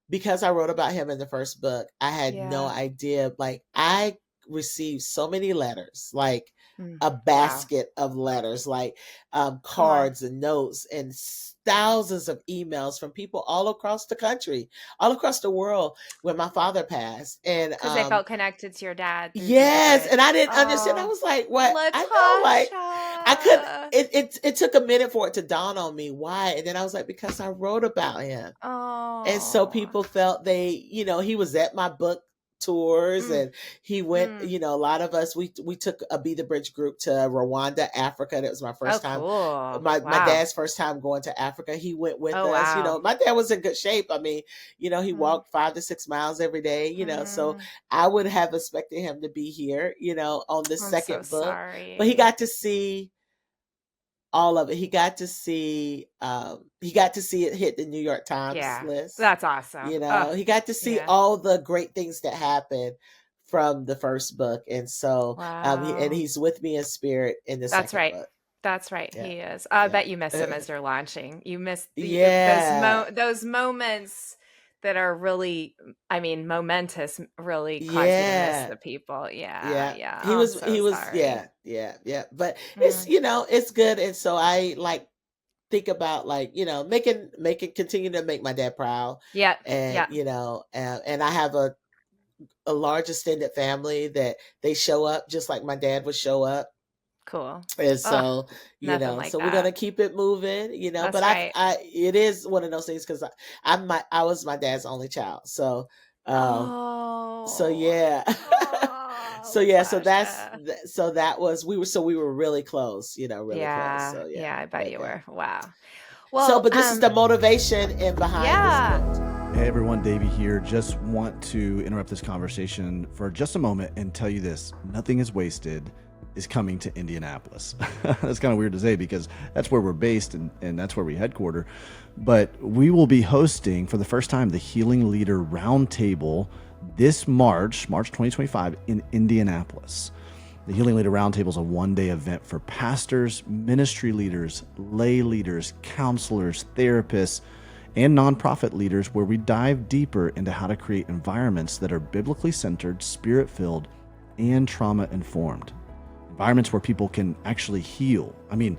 Speaker 3: because I wrote about him in the first book, I had no
Speaker 2: Yeah.
Speaker 3: idea. Like, I received so many letters, like
Speaker 2: Mm.
Speaker 3: a
Speaker 2: Wow.
Speaker 3: basket of letters, like
Speaker 2: Come on.
Speaker 3: cards and notes, and thousands of emails from people all across the country, all across the world, when my father passed. And
Speaker 2: Because they felt connected to your dad through Be the
Speaker 3: yes,
Speaker 2: Bridge.
Speaker 3: and I didn't understand. I
Speaker 2: Oh,
Speaker 3: was like, what? I know, like, I couldn't.
Speaker 2: Latasha.
Speaker 3: It took a minute for it to dawn on me why, and then I was like, because I wrote about him. And so
Speaker 2: Oh.
Speaker 3: people felt he was at my book tours,
Speaker 2: Mm.
Speaker 3: and he went,
Speaker 2: Mm.
Speaker 3: a lot of us, we took a Be the Bridge group to Rwanda, Africa. That was my
Speaker 2: Oh,
Speaker 3: first time,
Speaker 2: cool.
Speaker 3: my
Speaker 2: Wow.
Speaker 3: dad's first time going to Africa. He went with
Speaker 2: Oh,
Speaker 3: us.
Speaker 2: wow.
Speaker 3: My dad was in good shape. I mean, he
Speaker 2: Mm.
Speaker 3: walked 5 to 6 miles every day, so
Speaker 2: Mm.
Speaker 3: I would have expected him to be here, on this
Speaker 2: I'm so
Speaker 3: second book. But he
Speaker 2: sorry.
Speaker 3: got to see all of it. He got to see it hit the New York Times
Speaker 2: Yeah.
Speaker 3: list.
Speaker 2: That's awesome. Oh,
Speaker 3: He got to see
Speaker 2: yeah.
Speaker 3: all the great things that happened from the first book. And so, and
Speaker 2: Wow.
Speaker 3: he's with me in spirit in the
Speaker 2: That's
Speaker 3: second
Speaker 2: right.
Speaker 3: book.
Speaker 2: That's right.
Speaker 3: Yeah.
Speaker 2: He is. I
Speaker 3: Yeah.
Speaker 2: bet you miss him as you're launching. You miss
Speaker 3: Yeah.
Speaker 2: those moments that are really, I mean, momentous, really cause you to miss
Speaker 3: Yeah.
Speaker 2: the people. Yeah.
Speaker 3: Yeah.
Speaker 2: Yeah.
Speaker 3: He
Speaker 2: Oh, I'm
Speaker 3: was,
Speaker 2: so sorry.
Speaker 3: yeah, yeah, yeah. But it's,
Speaker 2: Mm.
Speaker 3: it's good. And so I like think about, like, making continue to make my dad proud.
Speaker 2: Yep.
Speaker 3: And,
Speaker 2: Yep.
Speaker 3: and I have a a large extended family that they show up just like my dad would show up.
Speaker 2: Cool.
Speaker 3: And
Speaker 2: Oh,
Speaker 3: so,
Speaker 2: nothing like
Speaker 3: so we're gonna
Speaker 2: that.
Speaker 3: keep it moving,
Speaker 2: That's
Speaker 3: but
Speaker 2: right.
Speaker 3: it is one of those things because I was my dad's only child. So
Speaker 2: Oh,
Speaker 3: yeah.
Speaker 2: oh,
Speaker 3: So yeah,
Speaker 2: Latasha.
Speaker 3: so that was we were really close, really close.
Speaker 2: Yeah,
Speaker 3: So yeah,
Speaker 2: yeah, I bet
Speaker 3: but
Speaker 2: you
Speaker 3: yeah.
Speaker 2: were. Wow.
Speaker 3: So,
Speaker 2: Well,
Speaker 3: but this is the motivation in behind this
Speaker 2: yeah.
Speaker 3: book.
Speaker 1: Hey everyone, Davey here. Just want to interrupt this conversation for just a moment and tell you this: Nothing is Wasted is coming to Indianapolis. That's kind of weird to say because that's where we're based and that's where we headquarter. But we will be hosting for the first time the Healing Leader Roundtable this March 2025 in Indianapolis. The Healing Leader Roundtable is a one-day event for pastors, ministry leaders, lay leaders, counselors, therapists, and nonprofit leaders where we dive deeper into how to create environments that are biblically centered, spirit-filled, and trauma-informed. Environments where people can actually heal. I mean,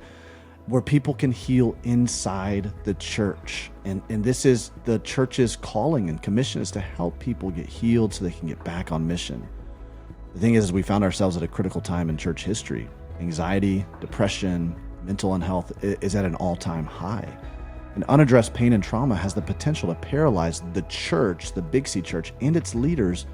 Speaker 1: where people can heal inside the church. And this is the church's calling and commission is to help people get healed so they can get back on mission. The thing is we found ourselves at a critical time in church history. Anxiety, depression, mental unhealth is at an all-time high. And unaddressed pain and trauma has the potential to paralyze the church, the Big C church, and its leaders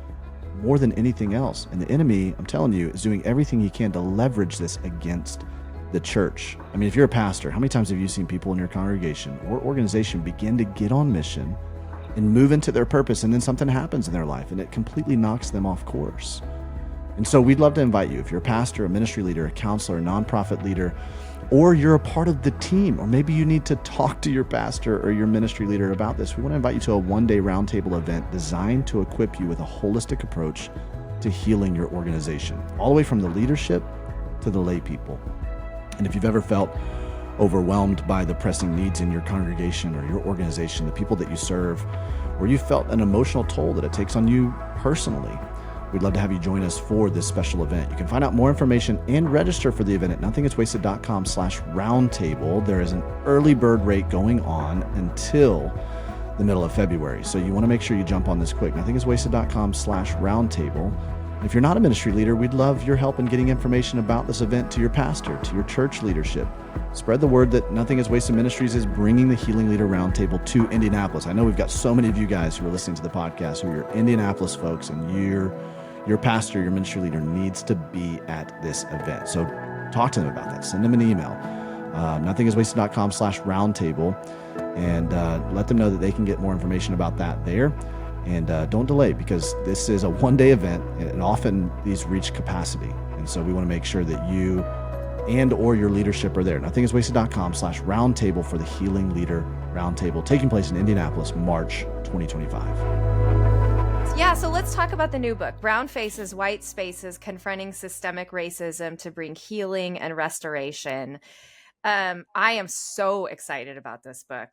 Speaker 1: more than anything else. And the enemy, I'm telling you, is doing everything he can to leverage this against the church. I mean, if you're a pastor, how many times have you seen people in your congregation or organization begin to get on mission and move into their purpose, and then something happens in their life and it completely knocks them off course? And so we'd love to invite you, if you're a pastor, a ministry leader, a counselor, a nonprofit leader, or you're a part of the team, or maybe you need to talk to your pastor or your ministry leader about this. We want to invite you to a one-day roundtable event designed to equip you with a holistic approach to healing your organization, all the way from the leadership to the lay people. And if you've ever felt overwhelmed by the pressing needs in your congregation or your organization, the people that you serve, or you felt an emotional toll that it takes on you personally, we'd love to have you join us for this special event. You can find out more information and register for the event at nothingiswasted.com/roundtable. There is an early bird rate going on until the middle of February. So you want to make sure you jump on this quick. nothingiswasted.com/roundtable. If you're not a ministry leader, we'd love your help in getting information about this event to your pastor, to your church leadership. Spread the word that Nothing is Wasted Ministries is bringing the Healing Leader Roundtable to Indianapolis. I know we've got so many of you guys who are listening to the podcast who are Indianapolis folks, and your pastor, your ministry leader needs to be at this event. So talk to them about that. Send them an email, nothingiswasted.com/roundtable, and let them know that they can get more information about that there. And don't delay, because this is a one-day event, and often these reach capacity. And so we want to make sure that you and or your leadership are there. nothingiswasted.com/roundtable for the Healing Leader Roundtable, taking place in Indianapolis, March 2025.
Speaker 2: Yeah, so let's talk about the new book, Brown Faces, White Spaces, Confronting Systemic Racism to Bring Healing and Restoration. I am so excited about this book.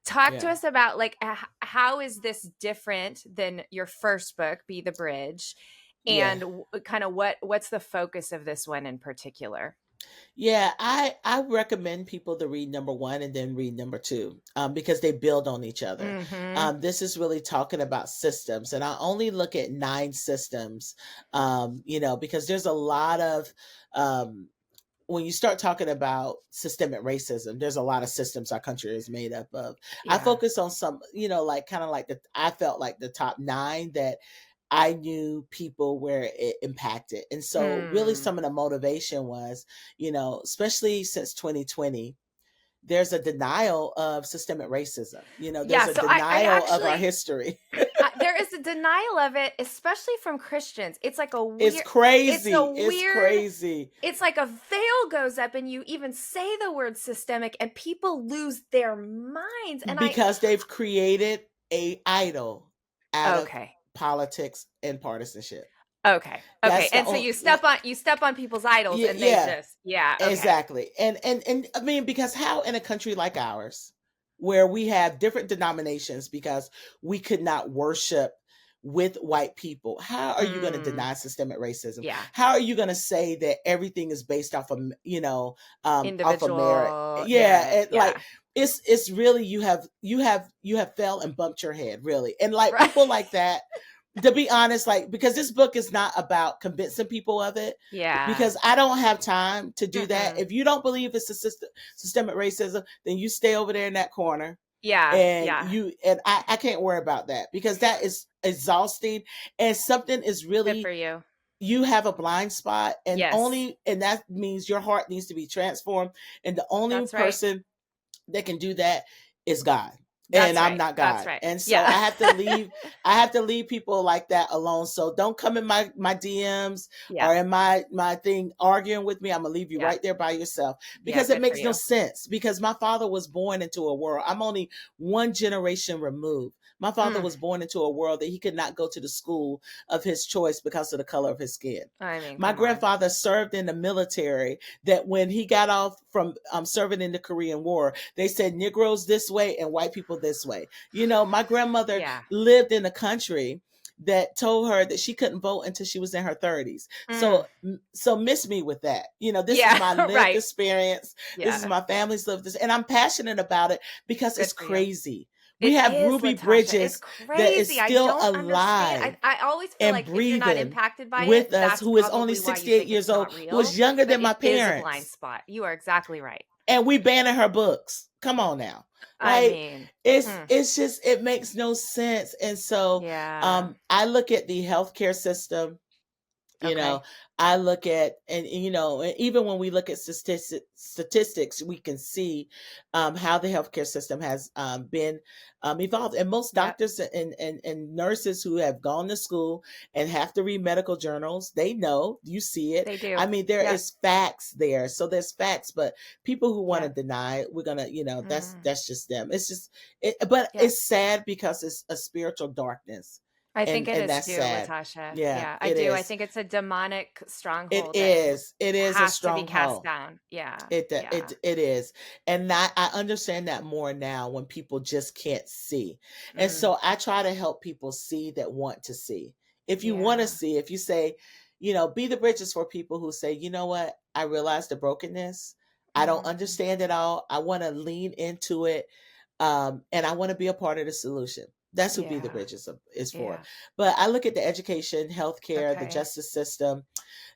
Speaker 2: Talk to us about how is this different than your first book, Be the Bridge, and kind of what's the focus of this one in particular?
Speaker 3: Yeah, I recommend people to read number one and then read number two, because they build on each other.
Speaker 2: Mm-hmm.
Speaker 3: This is really talking about systems, and I only look at 9 systems, because there's a lot of when you start talking about systemic racism, there's a lot of systems our country is made up of. I
Speaker 2: Yeah.
Speaker 3: focus on some, I felt like the top 9 that I knew people where it impacted. And so really some of the motivation was, especially since 2020, there's a denial of systemic racism. There's a
Speaker 2: So I
Speaker 3: denial of our
Speaker 2: actually,
Speaker 3: history.
Speaker 2: there is a denial of it, especially from Christians. It's like a weird,
Speaker 3: It's crazy.
Speaker 2: it's
Speaker 3: Crazy.
Speaker 2: It's like a veil goes up and you even say the word systemic and people lose their minds. And
Speaker 3: because they've created a idol out of
Speaker 2: okay.
Speaker 3: politics and partisanship.
Speaker 2: Okay. And so you step on people's idols and they just, okay.
Speaker 3: Exactly. And I mean, because how in a country like ours, where we have different denominations because we could not worship with white people, how are you going to deny systemic racism?
Speaker 2: Yeah.
Speaker 3: How are you going to say that everything is based off of,
Speaker 2: individual
Speaker 3: off of merit? Like it's really, you have fell and bumped your head, really. And like people like that, To be honest, like, because this book is not about convincing people of it,
Speaker 2: Yeah.
Speaker 3: because I don't have time to do that.
Speaker 2: Mm-mm.
Speaker 3: If you don't believe it's a systemic racism, then you stay over there in that corner.
Speaker 2: Yeah.
Speaker 3: And
Speaker 2: Yeah.
Speaker 3: I can't worry about that, because that is exhausting, and something is
Speaker 2: Good for
Speaker 3: really,
Speaker 2: you.
Speaker 3: you have a blind spot, and
Speaker 2: Yes.
Speaker 3: that means your heart needs to be transformed, and the only
Speaker 2: That's right.
Speaker 3: person that can do that is God. And
Speaker 2: That's
Speaker 3: I'm
Speaker 2: right.
Speaker 3: not
Speaker 2: That's
Speaker 3: God.
Speaker 2: right.
Speaker 3: And so
Speaker 2: Yeah.
Speaker 3: I have to leave people like that alone. So don't come in my DMs
Speaker 2: Yeah.
Speaker 3: or in my thing arguing with me. I'm gonna leave you
Speaker 2: Yeah.
Speaker 3: right there by yourself,
Speaker 2: Yeah.
Speaker 3: because it
Speaker 2: Good for
Speaker 3: makes no
Speaker 2: you.
Speaker 3: sense, because my father was born into a world. I'm only one generation removed. My father
Speaker 2: Mm.
Speaker 3: was born into a world that he could not go to the school of his choice because of the color of his skin.
Speaker 2: I mean,
Speaker 3: My
Speaker 2: come on.
Speaker 3: grandfather served in the military, that when he got off from serving in the Korean War, they said Negroes this way and white people this way. You know, my grandmother
Speaker 2: Yeah.
Speaker 3: lived in a country that told her that she couldn't vote until she was in her 30s.
Speaker 2: Mm.
Speaker 3: So miss me with that. You know, this is
Speaker 2: Yeah.
Speaker 3: my lived
Speaker 2: Right.
Speaker 3: experience. This is
Speaker 2: Yeah.
Speaker 3: my family's lived this, and I'm passionate about it because
Speaker 2: Good
Speaker 3: it's
Speaker 2: for you.
Speaker 3: crazy. We
Speaker 2: It
Speaker 3: have
Speaker 2: is,
Speaker 3: Ruby
Speaker 2: Latasha. It's
Speaker 3: Bridges that is
Speaker 2: crazy. I
Speaker 3: still
Speaker 2: don't understand.
Speaker 3: alive
Speaker 2: I always feel
Speaker 3: and
Speaker 2: like if you're not
Speaker 3: breathing
Speaker 2: impacted by
Speaker 3: with
Speaker 2: it,
Speaker 3: us,
Speaker 2: that's
Speaker 3: who is only
Speaker 2: probably why you
Speaker 3: 68
Speaker 2: think
Speaker 3: years
Speaker 2: it's
Speaker 3: old,
Speaker 2: not
Speaker 3: who is
Speaker 2: real.
Speaker 3: younger
Speaker 2: But
Speaker 3: than my
Speaker 2: it is a blind
Speaker 3: parents.
Speaker 2: spot. You are exactly right.
Speaker 3: And we banning her books. Come on now.
Speaker 2: I
Speaker 3: Like,
Speaker 2: mean,
Speaker 3: it's just, it makes no sense. And so
Speaker 2: yeah.
Speaker 3: I look at the healthcare system. You know,
Speaker 2: Okay.
Speaker 3: I look at, and you know, and even when we look at statistics, we can see how the healthcare system has been evolved. And most
Speaker 2: Yep.
Speaker 3: doctors and nurses who have gone to school and have to read medical journals, they know, you see it.
Speaker 2: They do.
Speaker 3: I mean, there
Speaker 2: Yep.
Speaker 3: is facts there. So there's facts, but people who want to
Speaker 2: Yep.
Speaker 3: deny it, we're gonna, you know,
Speaker 2: Mm.
Speaker 3: that's just them. It's just but
Speaker 2: Yep.
Speaker 3: it's sad because it's a spiritual darkness.
Speaker 2: I think it
Speaker 3: And
Speaker 2: is
Speaker 3: that's
Speaker 2: too,
Speaker 3: sad.
Speaker 2: Latasha.
Speaker 3: Yeah,
Speaker 2: Yeah, I
Speaker 3: it
Speaker 2: do. I
Speaker 3: is.
Speaker 2: think it's a demonic
Speaker 3: It
Speaker 2: stronghold that
Speaker 3: is. It is a
Speaker 2: has to be cast
Speaker 3: stronghold.
Speaker 2: down. Yeah.
Speaker 3: It
Speaker 2: Yeah.
Speaker 3: it is, and I understand that more now when people just can't see, and
Speaker 2: Mm.
Speaker 3: so I try to help people see that want to see. If you want to
Speaker 2: Yeah.
Speaker 3: see, if you say, you know, be the bridges for people who say, you know what, I realize the brokenness. I don't
Speaker 2: Mm.
Speaker 3: understand it all. I want to lean into it, and I want to be a part of the solution. That's who Be the
Speaker 2: Yeah.
Speaker 3: Bridges is for.
Speaker 2: Yeah.
Speaker 3: But I look at the education, healthcare, the
Speaker 2: Okay.
Speaker 3: justice system,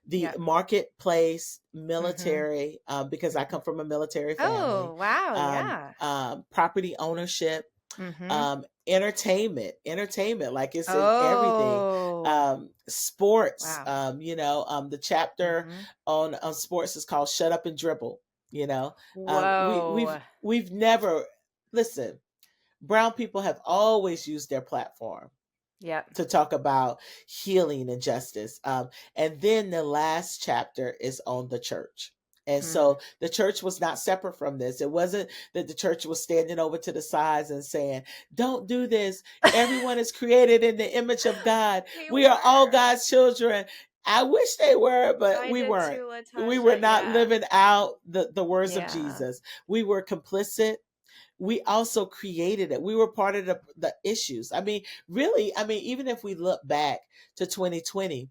Speaker 3: the
Speaker 2: Yep.
Speaker 3: marketplace,
Speaker 2: Mhm.
Speaker 3: military, because I
Speaker 2: Mhm.
Speaker 3: come from a military family,
Speaker 2: Oh, wow. Yeah.
Speaker 3: property ownership,
Speaker 2: Mhm.
Speaker 3: entertainment, like it's in everything,
Speaker 2: Oh.
Speaker 3: sports,
Speaker 2: Wow.
Speaker 3: you know, the chapter
Speaker 2: Mhm.
Speaker 3: on sports is called "Shut Up and Dribble." You know,
Speaker 2: Whoa.
Speaker 3: we've never, listen. Brown people have always used their platform
Speaker 2: Yep.
Speaker 3: to talk about healing and justice. And then the last chapter is on the church. And
Speaker 2: Mm.
Speaker 3: so the church was not separate from this. It wasn't that the church was standing over to the sides and saying, don't do this. Everyone is created in the image of God.
Speaker 2: We
Speaker 3: We are all
Speaker 2: were.
Speaker 3: God's children. I wish they were, but
Speaker 2: I
Speaker 3: we
Speaker 2: did
Speaker 3: weren't.
Speaker 2: too,
Speaker 3: We were
Speaker 2: Latasha.
Speaker 3: not
Speaker 2: Yeah.
Speaker 3: living out the words of
Speaker 2: Yeah.
Speaker 3: Jesus. We were complicit. We also created it. We were part of the issues. I mean, really, I mean, even if we look back to 2020,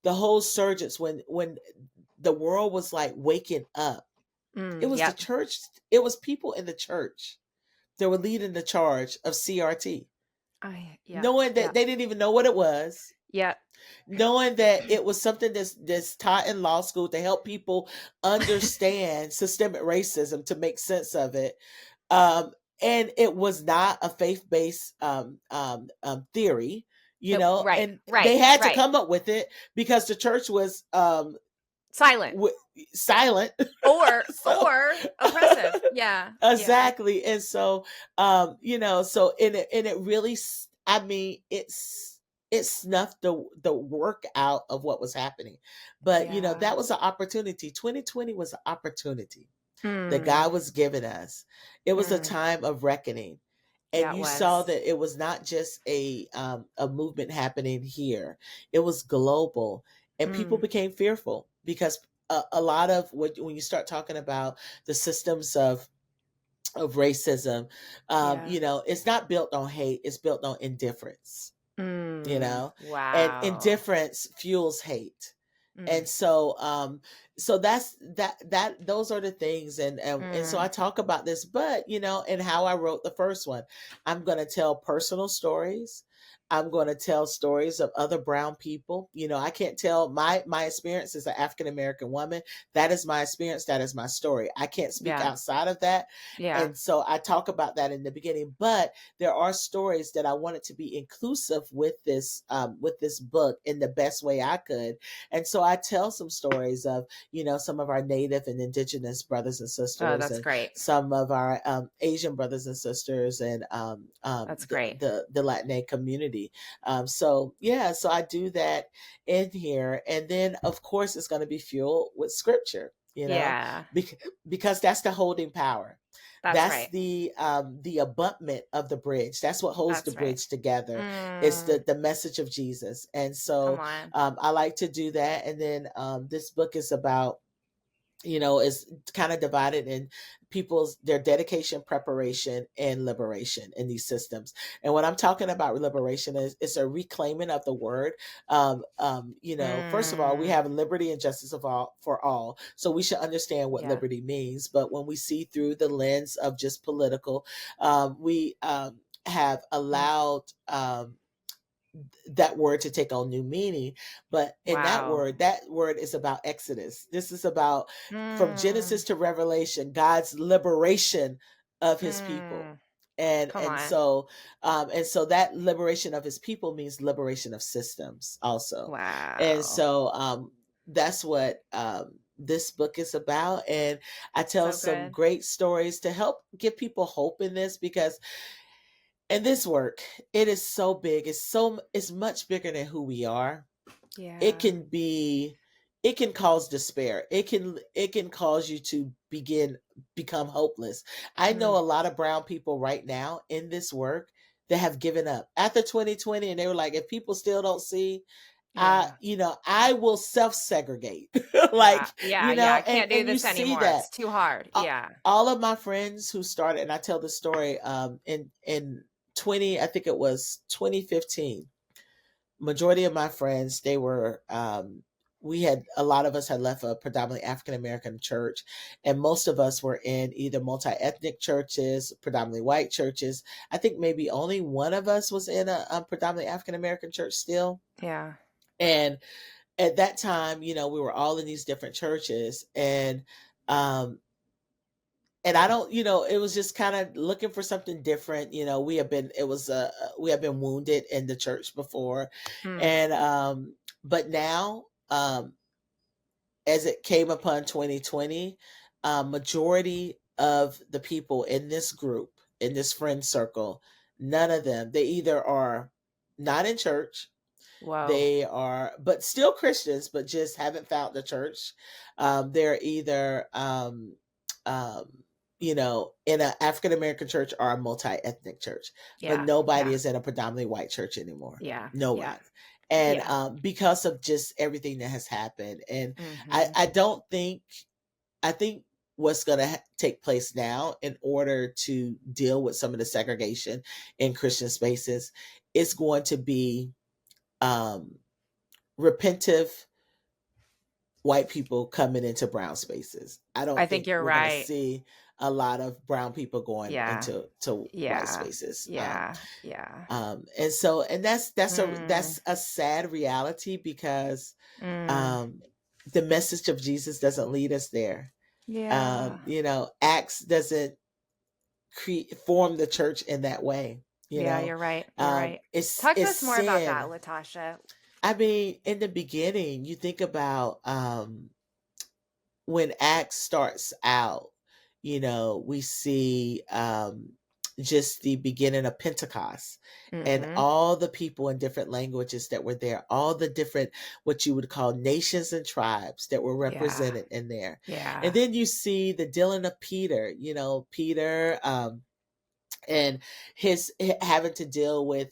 Speaker 3: the whole surge when the world was like waking up, it
Speaker 2: Mm.
Speaker 3: was the
Speaker 2: Yep.
Speaker 3: church, it was people in the church that were leading the charge of CRT,
Speaker 2: Yep.
Speaker 3: knowing that
Speaker 2: Yep.
Speaker 3: they didn't even know what it was,
Speaker 2: Yep.
Speaker 3: knowing that it was something that's taught in law school to help people understand systemic racism, to make sense of it. um, and it was not a faith-based theory, you know,
Speaker 2: Right.
Speaker 3: and
Speaker 2: Right.
Speaker 3: they had to
Speaker 2: Right.
Speaker 3: come up with it because the church was
Speaker 2: Silent
Speaker 3: silent. So
Speaker 2: or oppressive. Yeah. Yeah.
Speaker 3: exactly, and so you know, so and it really, I mean, it snuffed the work out of what was happening. But you know,
Speaker 2: Yeah.
Speaker 3: that was an opportunity. 2020 was an opportunity that
Speaker 2: Mm.
Speaker 3: God was giving us. It was a
Speaker 2: Mm.
Speaker 3: time of reckoning.
Speaker 2: Yeah,
Speaker 3: And
Speaker 2: it
Speaker 3: you saw
Speaker 2: was.
Speaker 3: that it was not just a movement happening here. It was global. And people
Speaker 2: Mm.
Speaker 3: became fearful because a lot of when you start talking about the systems of racism,
Speaker 2: Yeah.
Speaker 3: you know, it's not built on hate, it's built on indifference, you
Speaker 2: Mm.
Speaker 3: know, and
Speaker 2: Wow.
Speaker 3: indifference fuels hate.
Speaker 2: Mm.
Speaker 3: And so that's those are the things, and so I
Speaker 2: Mm.
Speaker 3: talk about this, but you know, and how I wrote the first one, I'm going to tell personal stories, I'm going to tell stories of other brown people. I can't tell my experience as an African American woman. That is my experience. That is my story. I can't speak
Speaker 2: Yeah.
Speaker 3: outside of that.
Speaker 2: Yeah.
Speaker 3: And so I talk about that in the beginning, but there are stories that I wanted to be inclusive with this book in the best way I could. And so I tell some stories of, some of our Native and Indigenous brothers and sisters,
Speaker 2: Oh, that's
Speaker 3: and
Speaker 2: great.
Speaker 3: some of our Asian brothers and sisters, and
Speaker 2: That's great.
Speaker 3: the Latin community. So I do that in here, and then of course it's going to be fueled with scripture,
Speaker 2: Yeah.
Speaker 3: because that's the holding power.
Speaker 2: That's right.
Speaker 3: The abutment of the bridge. That's what holds
Speaker 2: That's
Speaker 3: the
Speaker 2: right.
Speaker 3: bridge together. It's the message of Jesus. And so
Speaker 2: Come on.
Speaker 3: I like to do that. And then this book is about, is kind of divided in their dedication, preparation, and liberation in these systems. And when I'm talking about liberation, it's a reclaiming of the word. First of all, we have liberty and justice for all. So we should understand what liberty means. But when we see through the lens of just political, we have allowed that word to take on new meaning. But in that word is about Exodus. This is about from Genesis to Revelation, God's liberation of his people. And so that liberation of his people means liberation of systems also.
Speaker 2: Wow.
Speaker 3: And so that's what this book is about. And I tell some great stories to help give people hope in this, because and this work, it is so big. It's much bigger than who we are.
Speaker 2: Yeah.
Speaker 3: It can cause despair. It can cause you to become hopeless. I know a lot of brown people right now in this work that have given up after 2020, and they were like, if people still don't see, I will self-segregate.
Speaker 2: I can't do this
Speaker 3: see
Speaker 2: anymore.
Speaker 3: that.
Speaker 2: It's too hard. Yeah.
Speaker 3: All of my friends who started, and I tell the story in 20, I think it was 2015. Majority of my friends, they were a lot of us had left a predominantly African American church, and most of us were in either multi-ethnic churches, predominantly white churches. I think maybe only one of us was in a predominantly African American church still.
Speaker 2: Yeah.
Speaker 3: And at that time, we were all in these different churches, and I don't, it was just kind of looking for something different. We have been wounded in the church before. And, but now, as it came upon 2020, majority of the people in this group, in this friend circle, none of them, they either are not in church.
Speaker 2: Wow.
Speaker 3: They are, but still Christians, but just haven't found the church. They're either, in an African American church or a multi-ethnic church, but nobody is in a predominantly white church anymore.
Speaker 2: Yeah.
Speaker 3: No one. And because of just everything that has happened. And I think what's going to take place now in order to deal with some of the segregation in Christian spaces is going to be repentive white people coming into brown spaces. I think you're right. Going to see a lot of brown people going into white spaces. And that's a sad reality, because the message of Jesus doesn't lead us there. Acts doesn't form the church in that way.
Speaker 2: You're right. You're right. Talk to us more about that, Latasha.
Speaker 3: I mean, in the beginning, you think about when Acts starts out, we see just the beginning of Pentecost and all the people in different languages that were there, all the different, what you would call nations and tribes that were represented in there.
Speaker 2: Yeah.
Speaker 3: And then you see the dealing of Peter, Peter, and his having to deal with,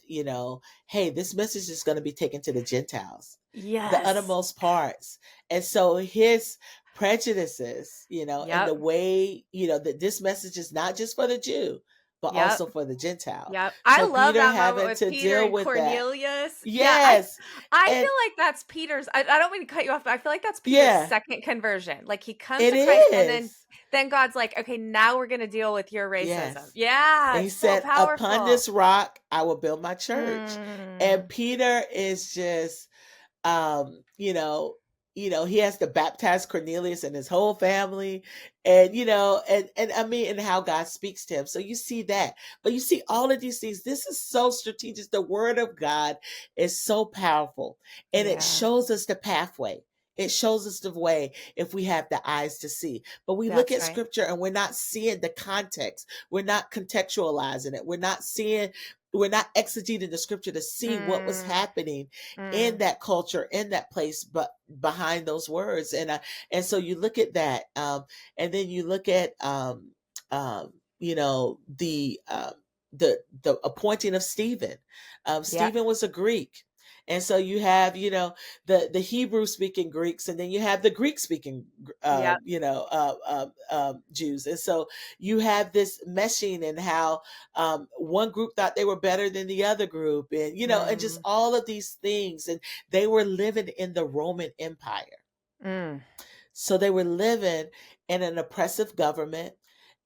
Speaker 3: hey, this message is going to be taken to the Gentiles, the uttermost parts. And so his prejudices, and the way, that this message is not just for the Jew, but
Speaker 2: Yep.
Speaker 3: also for the Gentile.
Speaker 2: Yep. I
Speaker 3: So
Speaker 2: love
Speaker 3: Peter
Speaker 2: that
Speaker 3: having
Speaker 2: moment with
Speaker 3: to
Speaker 2: Peter
Speaker 3: deal
Speaker 2: and
Speaker 3: with that.
Speaker 2: Cornelius.
Speaker 3: Yes.
Speaker 2: I
Speaker 3: And
Speaker 2: feel like that's Peter's. I don't mean to cut you off, but I feel like that's Peter's
Speaker 3: yeah,
Speaker 2: second conversion. Like he comes
Speaker 3: it
Speaker 2: to Christ, and
Speaker 3: is.
Speaker 2: then God's like, okay, now we're gonna deal with your racism.
Speaker 3: Yes.
Speaker 2: Yeah,
Speaker 3: And he
Speaker 2: it's so
Speaker 3: said, upon
Speaker 2: powerful.
Speaker 3: this rock, I will build my church.
Speaker 2: Mm,
Speaker 3: And Peter is just, um, you know, he has to baptize Cornelius and his whole family, and and I mean, and how God speaks to him. So you see that, but you see all of these things. This is so strategic. The Word of God is so powerful, and it
Speaker 2: yeah,
Speaker 3: shows us the pathway. It shows us the way if we have the eyes to see. But we look
Speaker 2: that's
Speaker 3: at
Speaker 2: right.
Speaker 3: Scripture and we're not seeing the context. We're not contextualizing it. We're not exegeting the Scripture to see what was
Speaker 2: Mm,
Speaker 3: happening in
Speaker 2: mm,
Speaker 3: that culture, in that place, but behind those words. And so you look at that, and then you look at um, you know the um, the appointing of Stephen.
Speaker 2: yep,
Speaker 3: Stephen was a Greek. And so you have, the Hebrew speaking Greeks, and then you have the Greek speaking,
Speaker 2: yep.
Speaker 3: Jews. And so you have this meshing, and how one group thought they were better than the other group, and just
Speaker 2: Mm,
Speaker 3: all of these things. And they were living in the Roman Empire.
Speaker 2: mm,
Speaker 3: So they were living in an oppressive government,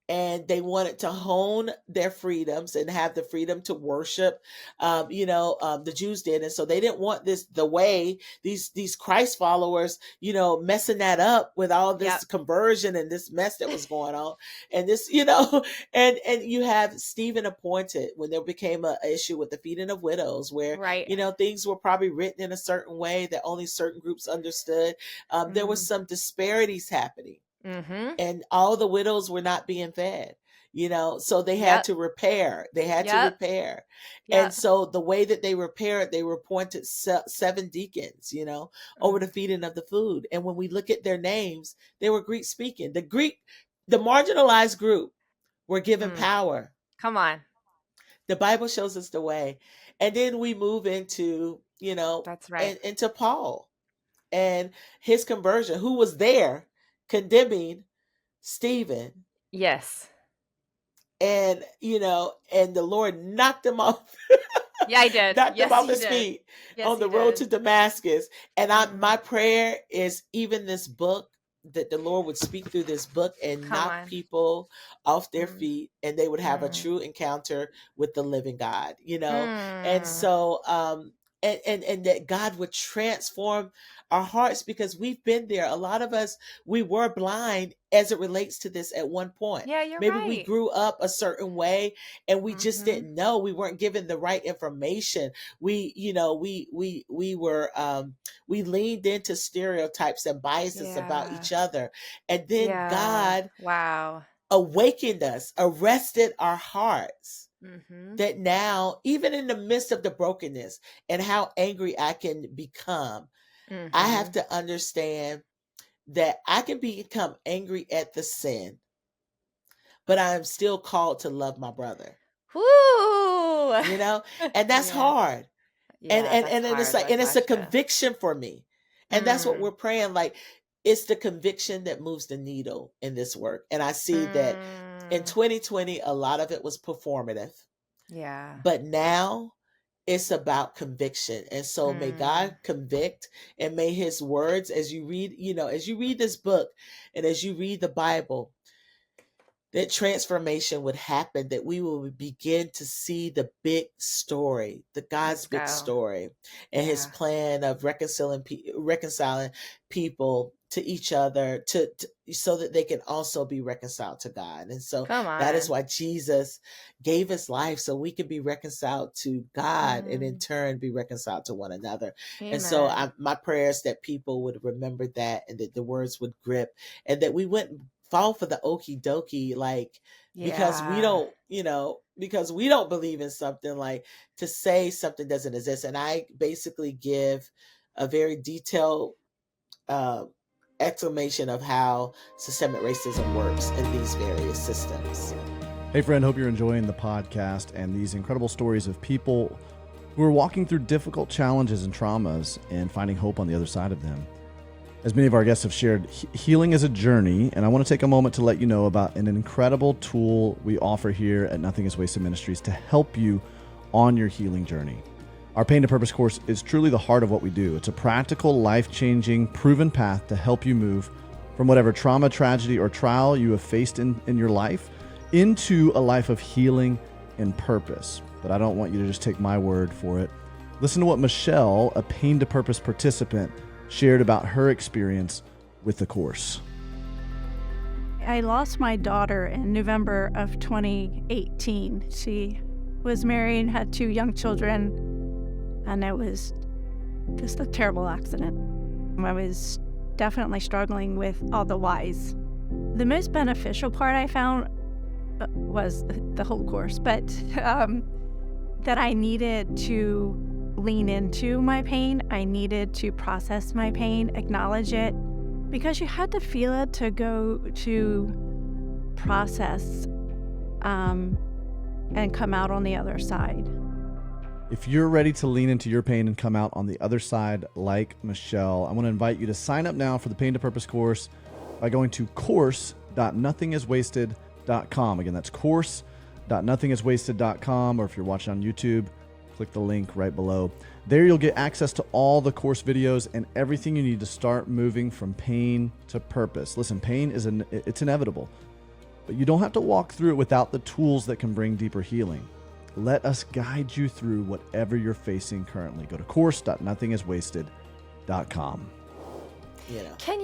Speaker 3: and they wanted to hone their freedoms and have the freedom to worship. The Jews did. And so they didn't want the way these Christ followers, messing that up with all
Speaker 2: yep.
Speaker 3: this conversion and this mess that was going on. And this, and you have Stephen appointed when there became a issue with the feeding of widows, where,
Speaker 2: Right.
Speaker 3: things were probably written in a certain way that only certain groups understood. There was
Speaker 2: Mm,
Speaker 3: some disparities happening,
Speaker 2: mm-hmm.
Speaker 3: and all the widows were not being fed, so they had
Speaker 2: Yep.
Speaker 3: to repair.
Speaker 2: Yep.
Speaker 3: And
Speaker 2: Yep.
Speaker 3: so the way that they repaired, they appointed seven deacons, over the
Speaker 2: Mm,
Speaker 3: feeding of the food. And when we look at their names, they were Greek speaking. The marginalized group were given
Speaker 2: mm.
Speaker 3: power.
Speaker 2: Come on.
Speaker 3: The Bible shows us the way. And then we move into,
Speaker 2: That's right.
Speaker 3: into Paul and his conversion, who was there condemning Stephen.
Speaker 2: Yes.
Speaker 3: And and the Lord knocked him off
Speaker 2: Yeah, I did.
Speaker 3: knocked him
Speaker 2: Yes,
Speaker 3: off
Speaker 2: he
Speaker 3: his
Speaker 2: did.
Speaker 3: feet
Speaker 2: Yes,
Speaker 3: on
Speaker 2: he
Speaker 3: the road to
Speaker 2: did.
Speaker 3: Damascus. And
Speaker 2: Mm,
Speaker 3: my prayer is, even this book, that the Lord would speak through this book and
Speaker 2: come
Speaker 3: knock
Speaker 2: on.
Speaker 3: people off their
Speaker 2: Mm,
Speaker 3: feet, and they would have a
Speaker 2: mm,
Speaker 3: true encounter with the living God. And
Speaker 2: mm.
Speaker 3: so and that God would transform our hearts, because we've been there. A lot of us, we were blind as it relates to this at one point.
Speaker 2: Yeah, you're
Speaker 3: Maybe we
Speaker 2: right.
Speaker 3: grew up a certain way, and we just
Speaker 2: Mm-hmm.
Speaker 3: didn't know. We weren't given the right information. We were we leaned into stereotypes and biases about
Speaker 2: Yeah.
Speaker 3: each other. And then
Speaker 2: Yeah.
Speaker 3: God
Speaker 2: Wow.
Speaker 3: awakened us, arrested our hearts,
Speaker 2: Mm-hmm.
Speaker 3: that now, even in the midst of the brokenness and how angry I can become, I have
Speaker 2: Mm-hmm.
Speaker 3: to understand that I can become angry at the sin, but I am still called to love my brother.
Speaker 2: Whoo!
Speaker 3: you know and that's
Speaker 2: Yeah.
Speaker 3: hard. and
Speaker 2: Yeah,
Speaker 3: and
Speaker 2: that's
Speaker 3: and, and it's
Speaker 2: hard,
Speaker 3: like, and it's a
Speaker 2: Latasha.
Speaker 3: conviction for me. And that's what
Speaker 2: Mm.
Speaker 3: we're praying, like, it's the conviction that moves the needle in this work. And I see that in
Speaker 2: Mm.
Speaker 3: 2020, a lot of it was performative,
Speaker 2: Yeah.
Speaker 3: but now it's about conviction. And so may
Speaker 2: Mm.
Speaker 3: God convict, and may his words, as you read this book, and as you read the Bible, that transformation would happen, that we will begin to see the big story, the God's
Speaker 2: Let's
Speaker 3: big
Speaker 2: go.
Speaker 3: story, and his
Speaker 2: Yeah.
Speaker 3: plan of reconciling people to each other, so that they can also be reconciled to God. And so
Speaker 2: Come
Speaker 3: that is
Speaker 2: on.
Speaker 3: why Jesus gave his life, so we can be reconciled to God, and in
Speaker 2: Mm.
Speaker 3: turn be reconciled to one another. And so
Speaker 2: Amen.
Speaker 3: my prayer is that people would remember that, and that the words would grip, and that we wouldn't fall for the okie dokie, like, because we
Speaker 2: Yeah.
Speaker 3: don't because we don't believe in something, like, to say something doesn't exist. And I basically give a very detailed uh, explanation of how systemic racism works in these various systems.
Speaker 1: Hey, friend, hope you're enjoying the podcast and these incredible stories of people who are walking through difficult challenges and traumas and finding hope on the other side of them. As many of our guests have shared, healing is a journey, and I want to take a moment to let you know about an incredible tool we offer here at Nothing is Wasted Ministries to help you on your healing journey. Our Pain to Purpose course is truly the heart of what we do. It's a practical, life-changing, proven path to help you move from whatever trauma, tragedy, or trial you have faced in your life into a life of healing and purpose. But I don't want you to just take my word for it. Listen to what Michelle, a Pain to Purpose participant, shared about her experience with the course.
Speaker 4: I lost my daughter in November of 2018. She was married, had 2 young children, and it was just a terrible accident. I was definitely struggling with all the whys. The most beneficial part I found was the whole course, but that I needed to lean into my pain. I needed to process my pain, acknowledge it, because you had to feel it to go to process and come out on the other side.
Speaker 1: If you're ready to lean into your pain and come out on the other side like Michelle, I want to invite you to sign up now for the Pain to Purpose course by going to course.nothingiswasted.com. Again, that's course.nothingiswasted.com, or if you're watching on YouTube, click the link right below. There you'll get access to all the course videos and everything you need to start moving from pain to purpose. Listen, pain it's inevitable, but you don't have to walk through it without the tools that can bring deeper healing. Let us guide you through whatever you're facing currently. Go to course.nothingiswasted.com.
Speaker 3: You know.
Speaker 2: Can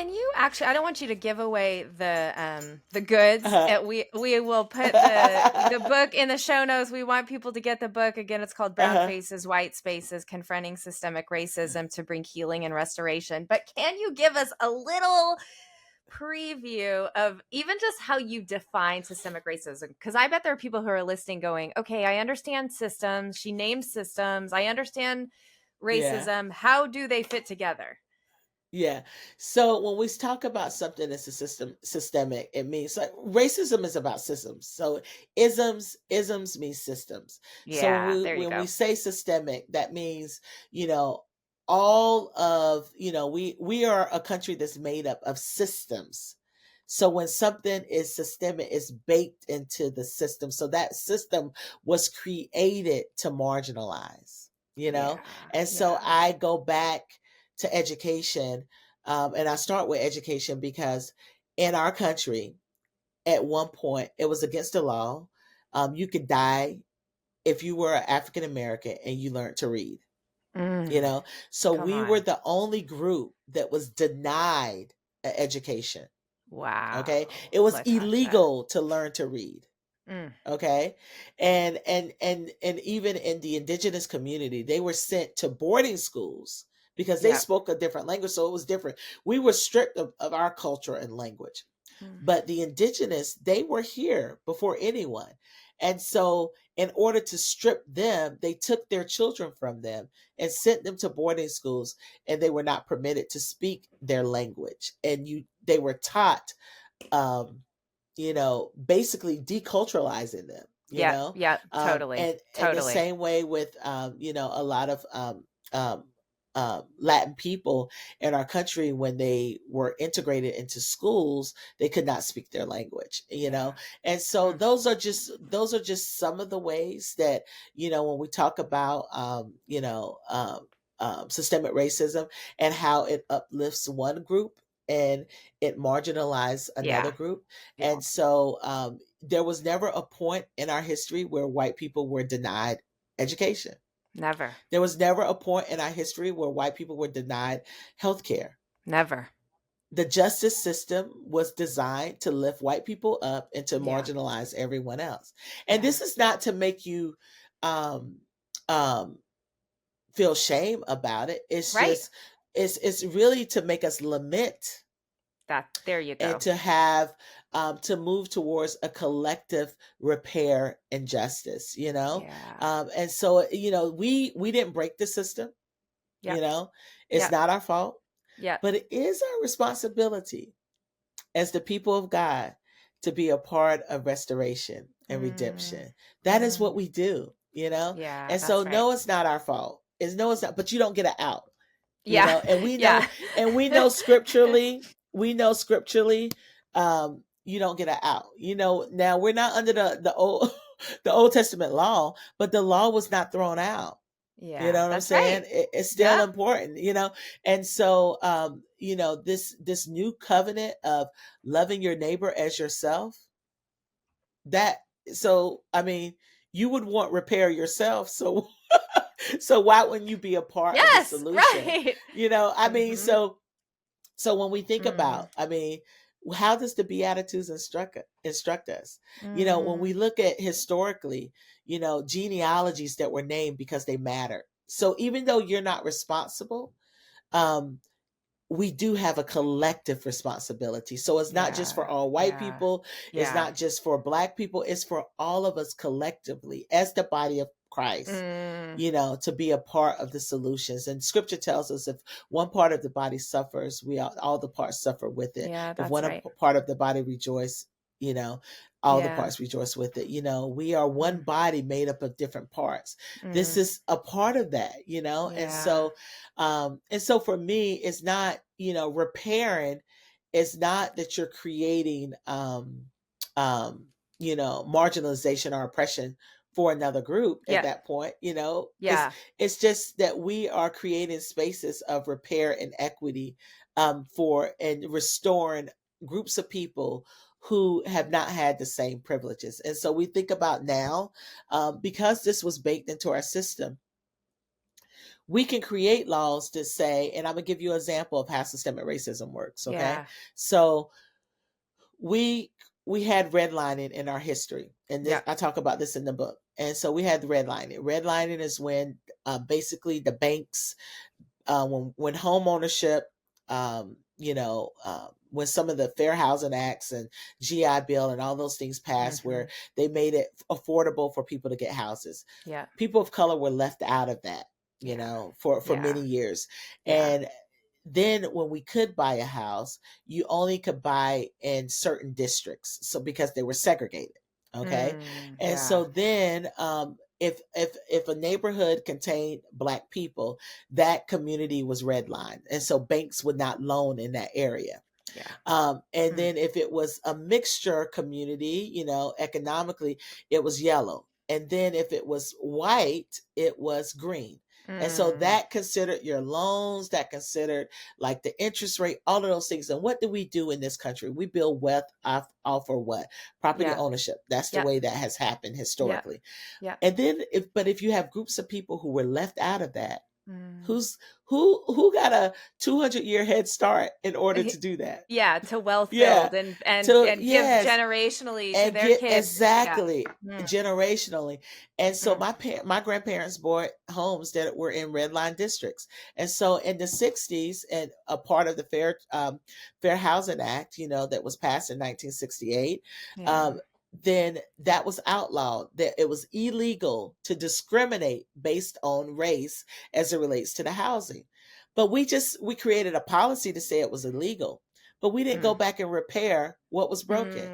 Speaker 2: you actually? I don't want you to give away the goods. We will put the book in the show notes. We want people to get the book. Again, it's called Brown Faces, White Spaces: Confronting Systemic Racism to Bring Healing and Restoration. But can you give us a little preview of even just how you define systemic racism? Because I bet there are people who are listening going, okay, I understand systems. She named systems. I understand racism. Yeah. How do they fit together?
Speaker 3: Yeah. So when we talk about something that's systemic, it means like racism is about systems. So isms mean systems.
Speaker 2: Yeah,
Speaker 3: so when we say systemic, that means, all of, we are a country that's made up of systems. So when something is systemic, it's baked into the system. So that system was created to marginalize, and so I go back to education. And I start with education because in our country, at one point, it was against the law. You could die if you were African American and you learned to read. So we were the only group that was denied an education.
Speaker 2: Wow.
Speaker 3: Okay. It was illegal to learn to read. Okay. And even in the indigenous community, they were sent to boarding schools because they spoke a different language. So it was different. We were stripped of our culture and language. But the indigenous, they were here before anyone. And so in order to strip them, they took their children from them and sent them to boarding schools, and they were not permitted to speak their language. And they were taught, basically deculturalizing them,
Speaker 2: totally.
Speaker 3: And the same way with, a lot of Latin people in our country, when they were integrated into schools, they could not speak their language, and so those are just some of the ways that, when we talk about, systemic racism and how it uplifts one group and it marginalized another group. And so there was never a point in our history where white people were denied education.
Speaker 2: Never.
Speaker 3: There was never a point in our history where white people were denied healthcare.
Speaker 2: Never.
Speaker 3: The justice system was designed to lift white people up and to marginalize everyone else. And this is not to make you feel shame about it. It's just it's really to make us lament.
Speaker 2: There you go.
Speaker 3: And to have to move towards a collective repair and justice, and so we didn't break the system. It's not our fault. But it is our responsibility as the people of God to be a part of restoration and redemption. That is what we do, and so no, it's not our fault. It's not, but you don't get an out.
Speaker 2: Yeah.
Speaker 3: And we know,
Speaker 2: Yeah.
Speaker 3: scripturally, you don't get an out. Now we're not under the old the Old Testament law, but the law was not thrown out. You know
Speaker 2: Yeah,
Speaker 3: what I'm
Speaker 2: that's
Speaker 3: saying?
Speaker 2: right.
Speaker 3: It's still
Speaker 2: Yeah.
Speaker 3: important, And so, this new covenant of loving your neighbor as yourself, that, so, I mean, you would want repair yourself. So, so why wouldn't you be a part of the
Speaker 2: Yes,
Speaker 3: solution?
Speaker 2: right.
Speaker 3: I mean,
Speaker 2: Mhm.
Speaker 3: so when we think
Speaker 2: Mm.
Speaker 3: about, I mean, how does the Beatitudes instruct us? When we
Speaker 2: Mm.
Speaker 3: look at historically, genealogies that were named because they matter. So even though you're not responsible, um, we do have a collective responsibility. So it's not just for
Speaker 2: Yeah.
Speaker 3: all white
Speaker 2: Yeah.
Speaker 3: people, it's
Speaker 2: Yeah.
Speaker 3: not just for Black people, it's for all of us collectively as the body of Christ,
Speaker 2: Mm.
Speaker 3: to be a part of the solutions. And scripture tells us if one part of the body suffers, we all the parts suffer with it.
Speaker 2: Yeah,
Speaker 3: If
Speaker 2: that's
Speaker 3: one
Speaker 2: right.
Speaker 3: part of the body rejoice, you know, all the
Speaker 2: Yeah.
Speaker 3: parts rejoice with it. We are one
Speaker 2: Mm.
Speaker 3: body made up of different parts. This
Speaker 2: Mm.
Speaker 3: is a part of that,
Speaker 2: Yeah.
Speaker 3: and so for me, it's not, repairing. It's not that you're creating, um, marginalization or oppression for another group at
Speaker 2: Yeah.
Speaker 3: that point. It's
Speaker 2: Yeah.
Speaker 3: it's just that we are creating spaces of repair and equity, for and restoring groups of people who have not had the same privileges. And so we think about now, because this was baked into our system, we can create laws to say, and I'm gonna give you an example of how systemic racism works. Okay,
Speaker 2: Yeah.
Speaker 3: so we we had redlining in our history, and this
Speaker 2: Yeah.
Speaker 3: I talk about this in the book. And so we had the redlining. Redlining is when, basically, the banks, when home ownership, when some of the Fair Housing Acts and GI Bill and all those things passed,
Speaker 2: Mhm.
Speaker 3: where they made it affordable for people to get houses.
Speaker 2: Yeah.
Speaker 3: People of color were left out of that,
Speaker 2: Yeah.
Speaker 3: for many
Speaker 2: Yeah.
Speaker 3: years.
Speaker 2: Yeah.
Speaker 3: And then when we could buy a house, you only could buy in certain districts. So because they were segregated. Okay. And
Speaker 2: Yeah.
Speaker 3: so then, if a neighborhood contained Black people, that community was redlined. And so banks would not loan in that area.
Speaker 2: Yeah.
Speaker 3: And
Speaker 2: Mm.
Speaker 3: then if it was a mixture community, economically, it was yellow. And then if it was white, it was green. And so
Speaker 2: Mm.
Speaker 3: that considered your loans, that considered like the interest rate, all of those things. And what do we do in this country? We build wealth off of what? Property
Speaker 2: Yeah.
Speaker 3: ownership. That's the
Speaker 2: Yeah.
Speaker 3: way that has happened
Speaker 2: Yeah.
Speaker 3: historically.
Speaker 2: Yeah.
Speaker 3: And then if you have groups of people who were left out of that,
Speaker 2: Mm.
Speaker 3: who's who got a 200-year head start in order to do that?
Speaker 2: Yeah, to wealth
Speaker 3: Yeah.
Speaker 2: build and
Speaker 3: To
Speaker 2: give
Speaker 3: yes,
Speaker 2: generationally to
Speaker 3: and
Speaker 2: their
Speaker 3: get
Speaker 2: kids. Yeah.
Speaker 3: exactly
Speaker 2: Mm.
Speaker 3: generationally. And so
Speaker 2: Mm.
Speaker 3: my grandparents bought homes that were in red line districts. And so in the 60s, and a part of the Fair Housing Act, that was passed in 1968,
Speaker 2: Yeah.
Speaker 3: then that was outlawed, that it was illegal to discriminate based on race as it relates to the housing. But we created a policy to say it was illegal, but we didn't go
Speaker 2: Mm.
Speaker 3: back and repair what was broken.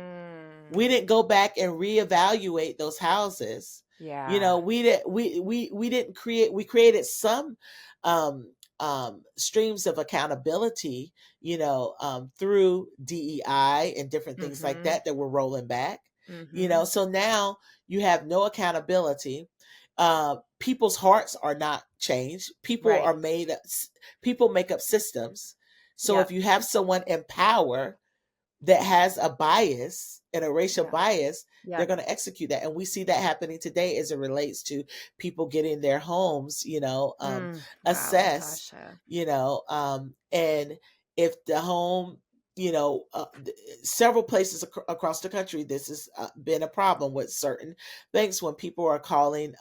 Speaker 3: We
Speaker 2: Mm.
Speaker 3: didn't go back and reevaluate those houses.
Speaker 2: Yeah.
Speaker 3: We didn't create. We created some, streams of accountability, through DEI and different things like
Speaker 2: Mhm.
Speaker 3: that were rolling back.
Speaker 2: Mhm.
Speaker 3: So now you have no accountability. People's hearts are not changed.
Speaker 2: Right.
Speaker 3: People make up systems. So if
Speaker 2: Yep.
Speaker 3: you have someone in power that has a bias and a racial
Speaker 2: Yep.
Speaker 3: bias, they're
Speaker 2: Yep.
Speaker 3: going to execute that. And we see that happening today as it relates to people getting their homes,
Speaker 2: Wow,
Speaker 3: assessed,
Speaker 2: Latasha.
Speaker 3: and if the home, several places across the country, this has been a problem with certain banks when people are calling,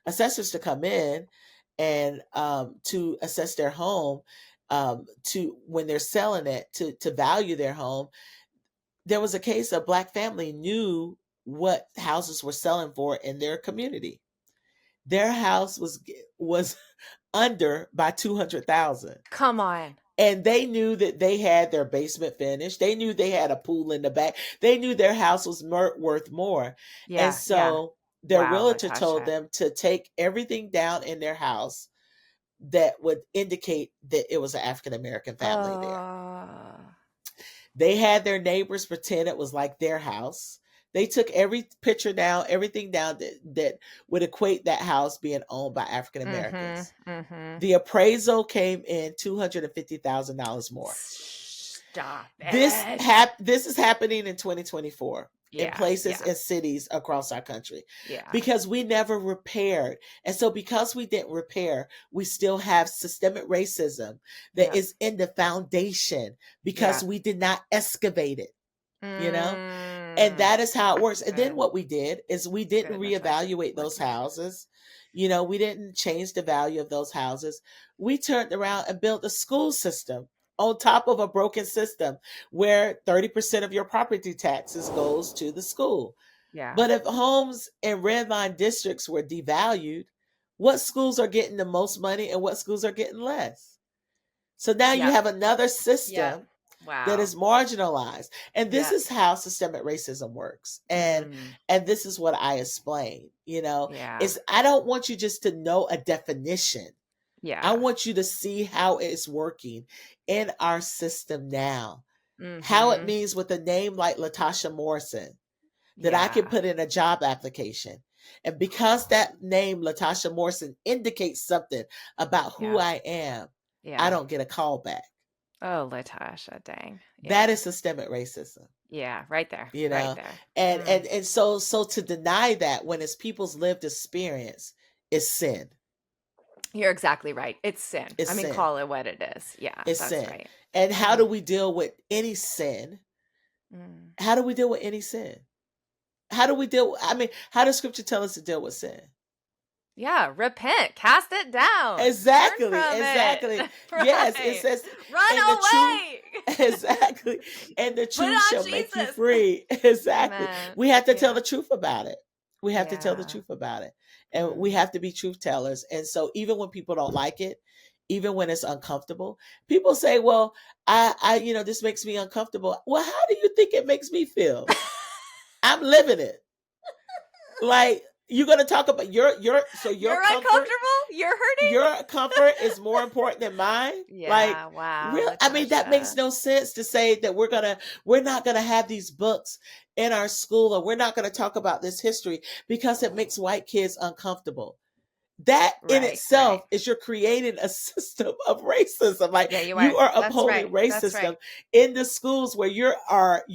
Speaker 3: assessors to come in and, to assess their home, to when they're selling it to value their home. There was a case, a Black family knew what houses were selling for in their community. Their house was under by 200,000.
Speaker 2: Come on.
Speaker 3: And they knew that they had their basement finished. They knew they had a pool in the back. They knew their house was worth more. And
Speaker 2: Yeah, yeah.
Speaker 3: so their
Speaker 2: Wow,
Speaker 3: realtor told
Speaker 2: Latasha.
Speaker 3: them to take everything down in their house, that would indicate that it was an African American family there.
Speaker 2: Oh.
Speaker 3: They had their neighbors pretend it was like their house. They took every picture down, everything down that would equate that house being owned by African Americans.
Speaker 2: Mm-hmm.
Speaker 3: The appraisal came in $250,000 more.
Speaker 2: Stop it.
Speaker 3: This is happening in 2024 in places and cities across our country.
Speaker 2: Yeah.
Speaker 3: Because we never repaired. And so because we didn't repair, we still have systemic racism that is in the foundation because we did not excavate it, you know? And that is how it works. And then what we did is we didn't reevaluate those houses. You know, we didn't change the value of those houses. We turned around and built a school system on top of a broken system where 30% of your property taxes goes to the school.
Speaker 2: Yeah.
Speaker 3: But if homes in red line districts were devalued, what schools are getting the most money and what schools are getting less? So now you have another system that is marginalized. And this is how systemic racism works. And this is what I explain, you know, is I don't want you just to know a definition.
Speaker 2: Yeah.
Speaker 3: I want you to see how it's working in our system now. How it means with a name like Latasha Morrison that I can put in a job application. And because that name, Latasha Morrison, indicates something about who I am, I don't get a call back.
Speaker 2: Oh, Latasha, dang.
Speaker 3: That is systemic racism.
Speaker 2: Yeah, right there.
Speaker 3: You know,
Speaker 2: right there.
Speaker 3: And so to deny that when it's people's lived experience is sin.
Speaker 2: You're exactly right. It's sin.
Speaker 3: It's sin.
Speaker 2: Call it what it is. Yeah,
Speaker 3: it's
Speaker 2: that's
Speaker 3: sin.
Speaker 2: right.
Speaker 3: And how do we deal with any sin? How do we deal with any sin? How does scripture tell us to deal with sin?
Speaker 2: Yeah, repent, cast it down.
Speaker 3: Exactly.
Speaker 2: Right.
Speaker 3: Yes, it says
Speaker 2: run away.
Speaker 3: Exactly. And the truth shall make you free. Exactly.
Speaker 2: Amen.
Speaker 3: We have to tell the truth about it. We have to tell the truth about it. And we have to be truth tellers. And so even when people don't like it, even when it's uncomfortable, people say, well, I this makes me uncomfortable. Well, how do you think it makes me feel? I'm living it. Like, you're going to talk about your
Speaker 2: you're
Speaker 3: comfort,
Speaker 2: uncomfortable? You're hurting?
Speaker 3: Your comfort is more important than mine.
Speaker 2: Yeah,
Speaker 3: like,
Speaker 2: wow.
Speaker 3: Really? I mean, that makes no sense to say that we're not going to have these books in our school, or we're not going to talk about this history because it makes white kids uncomfortable. That in itself is you're creating a system of racism. Like, you are upholding racism in the schools where you are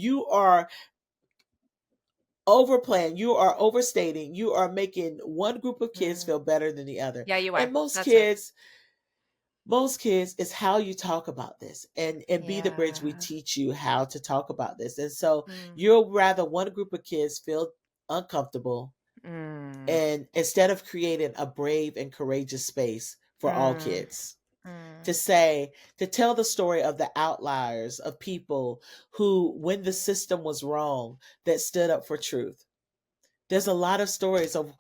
Speaker 3: overplaying, you are overstating, you are making one group of kids feel better than the other.
Speaker 2: Yeah, you are.
Speaker 3: And most kids is how you talk about this. And Be the Bridge, we teach you how to talk about this. And so you'll rather one group of kids feel uncomfortable and instead of creating a brave and courageous space for all kids. To tell the story of the outliers, of people who, when the system was wrong, that stood up for truth. There's a lot of stories of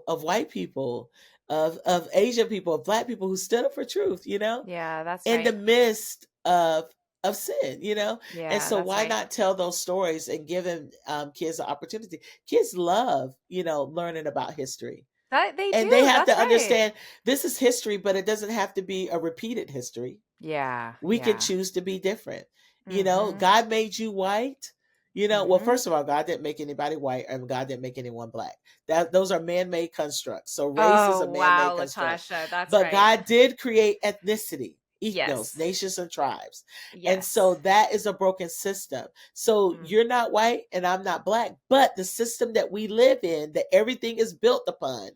Speaker 3: white people, of Asian people, of Black people who stood up for truth, you know?
Speaker 2: Yeah, that's
Speaker 3: in the midst of sin, you know?
Speaker 2: Yeah,
Speaker 3: and so why not tell those stories and giving kids an opportunity? Kids love, learning about history. They have to understand this is history, but it doesn't have to be a repeated history.
Speaker 2: Yeah.
Speaker 3: We can choose to be different. God made you white. Well, first of all, God didn't make anybody white, and God didn't make anyone Black. Those are man-made constructs. So race is a man-made construct.
Speaker 2: Latasha, that's
Speaker 3: but God did create ethnicity, ethnos,
Speaker 2: Yes.
Speaker 3: nations and tribes.
Speaker 2: Yes.
Speaker 3: And so that is a broken system. So you're not white and I'm not Black, but the system that we live in, that everything is built upon,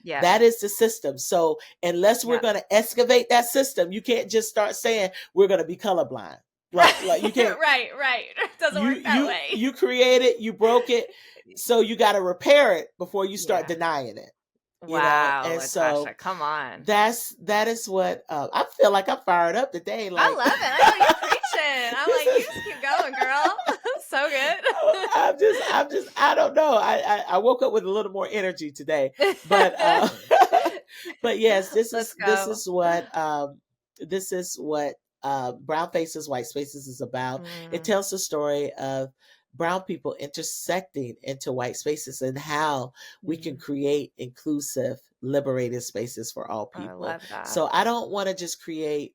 Speaker 3: that is the system. So unless we're going to excavate that system, you can't just start saying we're going to be colorblind. Like you can't.
Speaker 2: Right. It doesn't work that way.
Speaker 3: You create it, you broke it, so you got to repair it before you start denying it.
Speaker 2: Wow,
Speaker 3: and
Speaker 2: Latasha,
Speaker 3: so
Speaker 2: come on.
Speaker 3: That is what I feel like. I'm fired up today. Like,
Speaker 2: I love it. I know you're preaching. I'm like, you just keep going, girl. So good.
Speaker 3: I don't know. I woke up with a little more energy today, but but yes, this is what Brown Faces, White Spaces is about. It tells the story of brown people intersecting into white spaces and how we can create inclusive, liberated spaces for all
Speaker 2: I
Speaker 3: people.
Speaker 2: love that.
Speaker 3: So I don't want to just create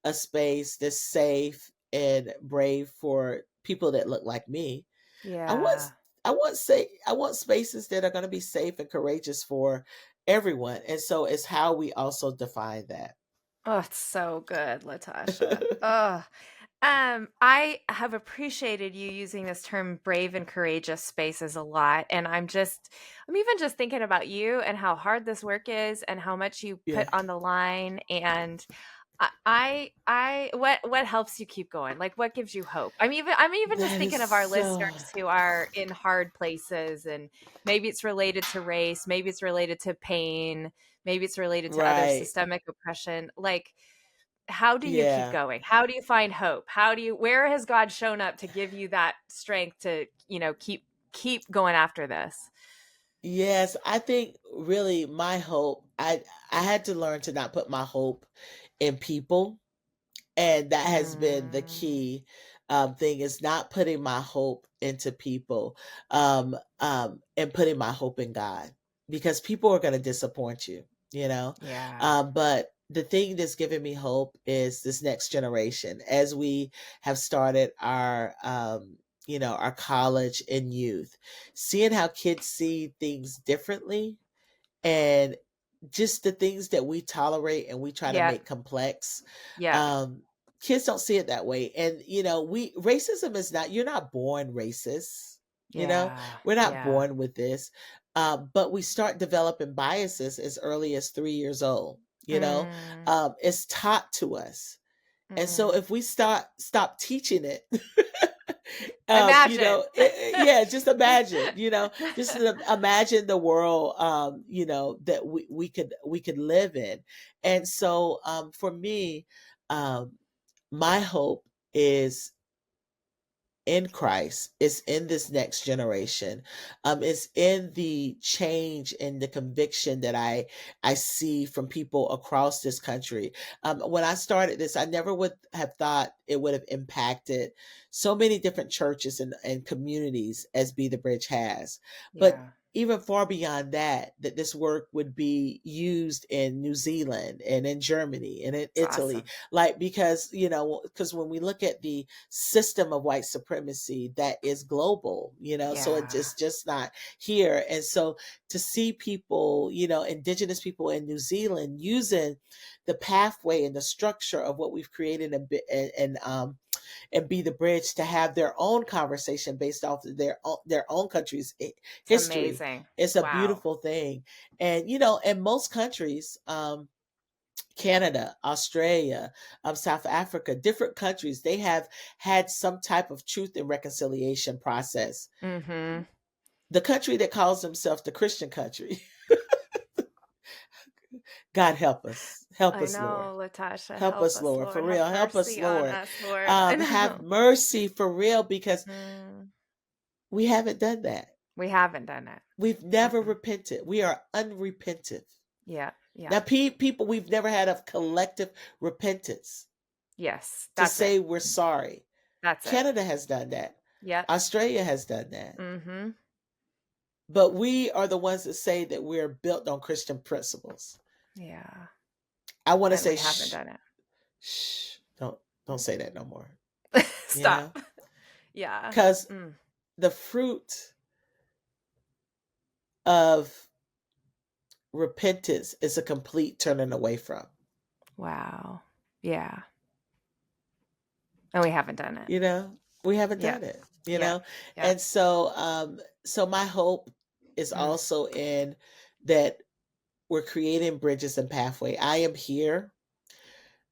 Speaker 3: a space that's safe and brave for people that look like me. I want
Speaker 2: Yeah.
Speaker 3: I want spaces that are going to be safe and courageous for everyone. And so it's how we also define that.
Speaker 2: Oh, it's so good, Latasha. Oh, I have appreciated you using this term brave and courageous spaces a lot. And I'm even just thinking about you and how hard this work is and how much you put
Speaker 3: Yeah.
Speaker 2: on the line. And what helps you keep going? Like, what gives you hope? I'm even just
Speaker 3: That is
Speaker 2: thinking of our
Speaker 3: so
Speaker 2: listeners who are in hard places, and maybe it's related to race, maybe it's related to pain, maybe it's related to other
Speaker 3: right.
Speaker 2: systemic oppression. Like, how do you keep
Speaker 3: Yeah.
Speaker 2: going? How do you find hope? Where has God shown up to give you that strength to, keep going after this?
Speaker 3: Yes, I think really my hope, I had to learn to not put my hope in people, and that has been the
Speaker 2: Mm,
Speaker 3: key thing, is not putting my hope into people, and putting my hope in God, because people are going to disappoint you, you know.
Speaker 2: yeah.
Speaker 3: But the thing that's giving me hope is this next generation, as we have started our our college and youth, seeing how kids see things differently, and just the things that we tolerate and we try to
Speaker 2: Yep.
Speaker 3: make complex.
Speaker 2: Yep.
Speaker 3: um Kids don't see it that way. And we racism is not, you're not born racist.
Speaker 2: Yeah.
Speaker 3: We're not
Speaker 2: Yeah.
Speaker 3: born with this. But we start developing biases as early as 3 years old.
Speaker 2: Mm,
Speaker 3: It's taught to us. And so
Speaker 2: mm.
Speaker 3: if we stop teaching it,
Speaker 2: Imagine.
Speaker 3: yeah, just imagine, just imagine the world, that we could live in. And so, for me, um, my hope is in Christ. It's in this next generation. It's in the change and the conviction that I see from people across this country. When I started this, I never would have thought it would have impacted so many different churches and communities as Be the Bridge has. But
Speaker 2: Yeah.
Speaker 3: even far beyond that, that this work would be used in New Zealand and in Germany and in
Speaker 2: It's
Speaker 3: Italy.
Speaker 2: awesome.
Speaker 3: Like, because when we look at the system of white supremacy, that is global, so
Speaker 2: Yeah.
Speaker 3: it's just not here. And so to see people, indigenous people in New Zealand using the pathway and the structure of what we've created, and Be the Bridge, to have their own conversation based off of their own country's
Speaker 2: It's
Speaker 3: history.
Speaker 2: amazing.
Speaker 3: It's a
Speaker 2: Wow.
Speaker 3: beautiful thing. And in most countries, Canada, Australia, South Africa, different countries, they have had some type of truth and reconciliation process.
Speaker 2: Mm-hmm.
Speaker 3: The country that calls themselves the Christian country, God help
Speaker 2: I
Speaker 3: us, Lord,
Speaker 2: know, Latasha.
Speaker 3: help
Speaker 2: Help
Speaker 3: us,
Speaker 2: us,
Speaker 3: Lord, for
Speaker 2: Lord.
Speaker 3: real,
Speaker 2: Have
Speaker 3: help us,
Speaker 2: mercy on
Speaker 3: Lord.
Speaker 2: us, Lord. I
Speaker 3: Have
Speaker 2: know.
Speaker 3: mercy for real, because
Speaker 2: Mm,
Speaker 3: we haven't done that.
Speaker 2: we haven't done it.
Speaker 3: We've never
Speaker 2: Mm-mm.
Speaker 3: repented. We are unrepentant.
Speaker 2: Yeah. Yeah.
Speaker 3: Now, people, we've never had a collective repentance
Speaker 2: Yes.
Speaker 3: to
Speaker 2: That's it.
Speaker 3: say we're sorry.
Speaker 2: That's it.
Speaker 3: Canada has done that.
Speaker 2: Yep.
Speaker 3: Australia has done that.
Speaker 2: Mm-hmm.
Speaker 3: But we are the ones that say that we're built on Christian principles.
Speaker 2: Yeah.
Speaker 3: I want to
Speaker 2: And
Speaker 3: say,
Speaker 2: we haven't done it.
Speaker 3: shh, don't say that no more.
Speaker 2: Stop. Yeah.
Speaker 3: Because
Speaker 2: Mm.
Speaker 3: the fruit of repentance is a complete turning away from.
Speaker 2: Wow. Yeah. And we haven't done it.
Speaker 3: We haven't
Speaker 2: Yeah.
Speaker 3: done it.
Speaker 2: Yeah. Yeah.
Speaker 3: And so my hope is
Speaker 2: Mm.
Speaker 3: also in that we're creating bridges and pathway. I am here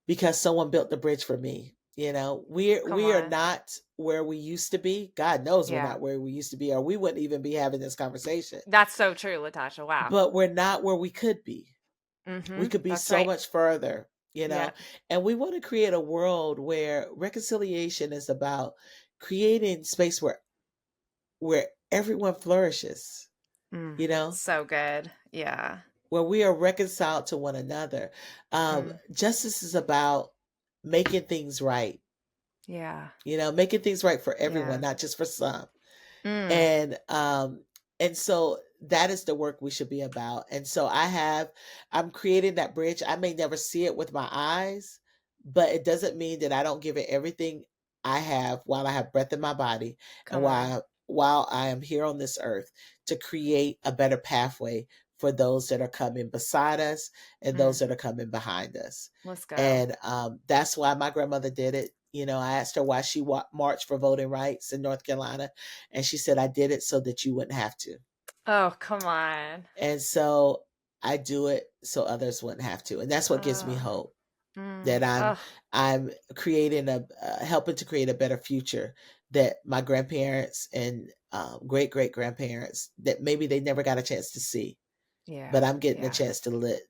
Speaker 3: because someone built the bridge for me.
Speaker 2: Come
Speaker 3: We are
Speaker 2: on.
Speaker 3: not where we used to be. God knows we're
Speaker 2: Yeah.
Speaker 3: not where we used to be, or we wouldn't even be having this conversation.
Speaker 2: That's so true, Latasha. Wow.
Speaker 3: But we're not where we could be.
Speaker 2: Mm-hmm.
Speaker 3: We could be
Speaker 2: That's
Speaker 3: so
Speaker 2: right.
Speaker 3: much further,
Speaker 2: Yeah.
Speaker 3: and we want to create a world where reconciliation is about creating space where everyone flourishes,
Speaker 2: Mm.
Speaker 3: you know,
Speaker 2: So good. Yeah.
Speaker 3: where we are reconciled to one another.
Speaker 2: Mm.
Speaker 3: Justice is about making things right,
Speaker 2: Yeah.
Speaker 3: making things right for everyone,
Speaker 2: Yeah.
Speaker 3: not just for some.
Speaker 2: Mm.
Speaker 3: And so that is the work we should be about. And so I'm creating that bridge. I may never see it with my eyes, but it doesn't mean that I don't give it everything I have while I have breath in my body and
Speaker 2: Come on.
Speaker 3: while I am here on this earth, to create a better pathway for those that are coming beside us and those that are coming behind us.
Speaker 2: Let's go.
Speaker 3: And that's why my grandmother did it. I asked her why she marched for voting rights in North Carolina, and she said, I did it so that you wouldn't have to.
Speaker 2: Oh, come on.
Speaker 3: And so I do it so others wouldn't have to. And that's what gives me hope, that I'm creating helping to create a better future, that my grandparents and great great grandparents, that maybe they never got a chance to see, but I'm getting a chance to live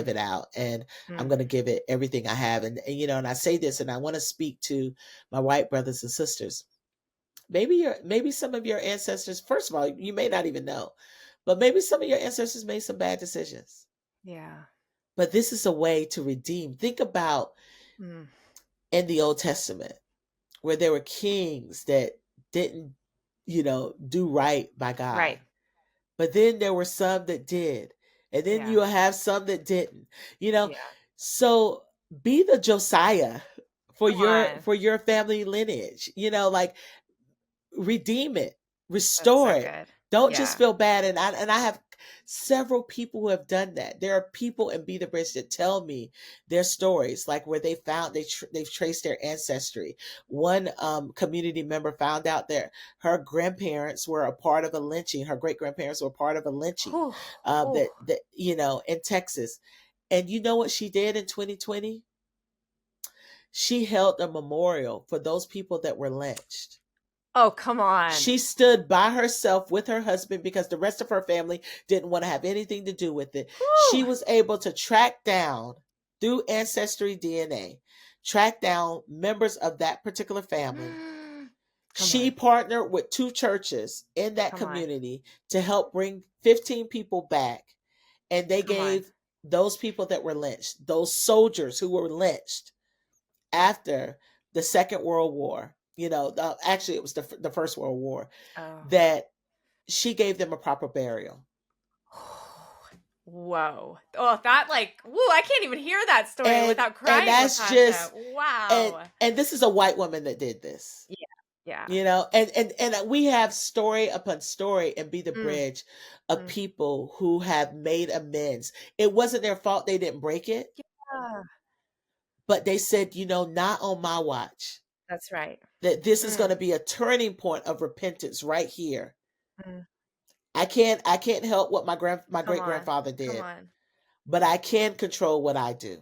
Speaker 3: it out, and I'm going to give it everything I have. And and I say this, and I want to speak to my white brothers and sisters. Maybe some of your ancestors, first of all, you may not even know, but maybe some of your ancestors made some bad decisions.
Speaker 2: Yeah.
Speaker 3: But this is a way to redeem. Think about in the Old Testament, where there were kings that didn't, do right by God.
Speaker 2: Right.
Speaker 3: But then there were some that did. And then you'll have some that didn't. So be the Josiah for your family lineage. Like, redeem it, restore it.
Speaker 2: Good.
Speaker 3: Don't just feel bad. And I have several people who have done that. There are people in Be the Bridge that tell me their stories, like where they've traced their ancestry. One community member found out that her grandparents were a part of a lynching. Her great grandparents were part of a lynching that in Texas. And you know what she did in 2020? She held a memorial for those people that were lynched.
Speaker 2: Oh, come on.
Speaker 3: She stood by herself with her husband because the rest of her family didn't want to have anything to do with it.
Speaker 2: Whew.
Speaker 3: She was able to track down, through Ancestry DNA, track down members of that particular family. She partnered with 2 churches in that community to help bring 15 people back. And they gave those people that were lynched, those soldiers who were lynched after the Second World War, actually it was the First World War, that she gave them a proper burial.
Speaker 2: Whoa. Oh, that I can't even hear that story without crying.
Speaker 3: And that's
Speaker 2: Latasha.
Speaker 3: just,
Speaker 2: wow.
Speaker 3: And this is a white woman that did this.
Speaker 2: Yeah.
Speaker 3: And we have story upon story and Be the Bridge of people who have made amends. It wasn't their fault they didn't break it.
Speaker 2: Yeah.
Speaker 3: But they said, not on my watch.
Speaker 2: That's right.
Speaker 3: That this is going to be a turning point of repentance right here. I can't help what my great grandfather did, but I can control what I do.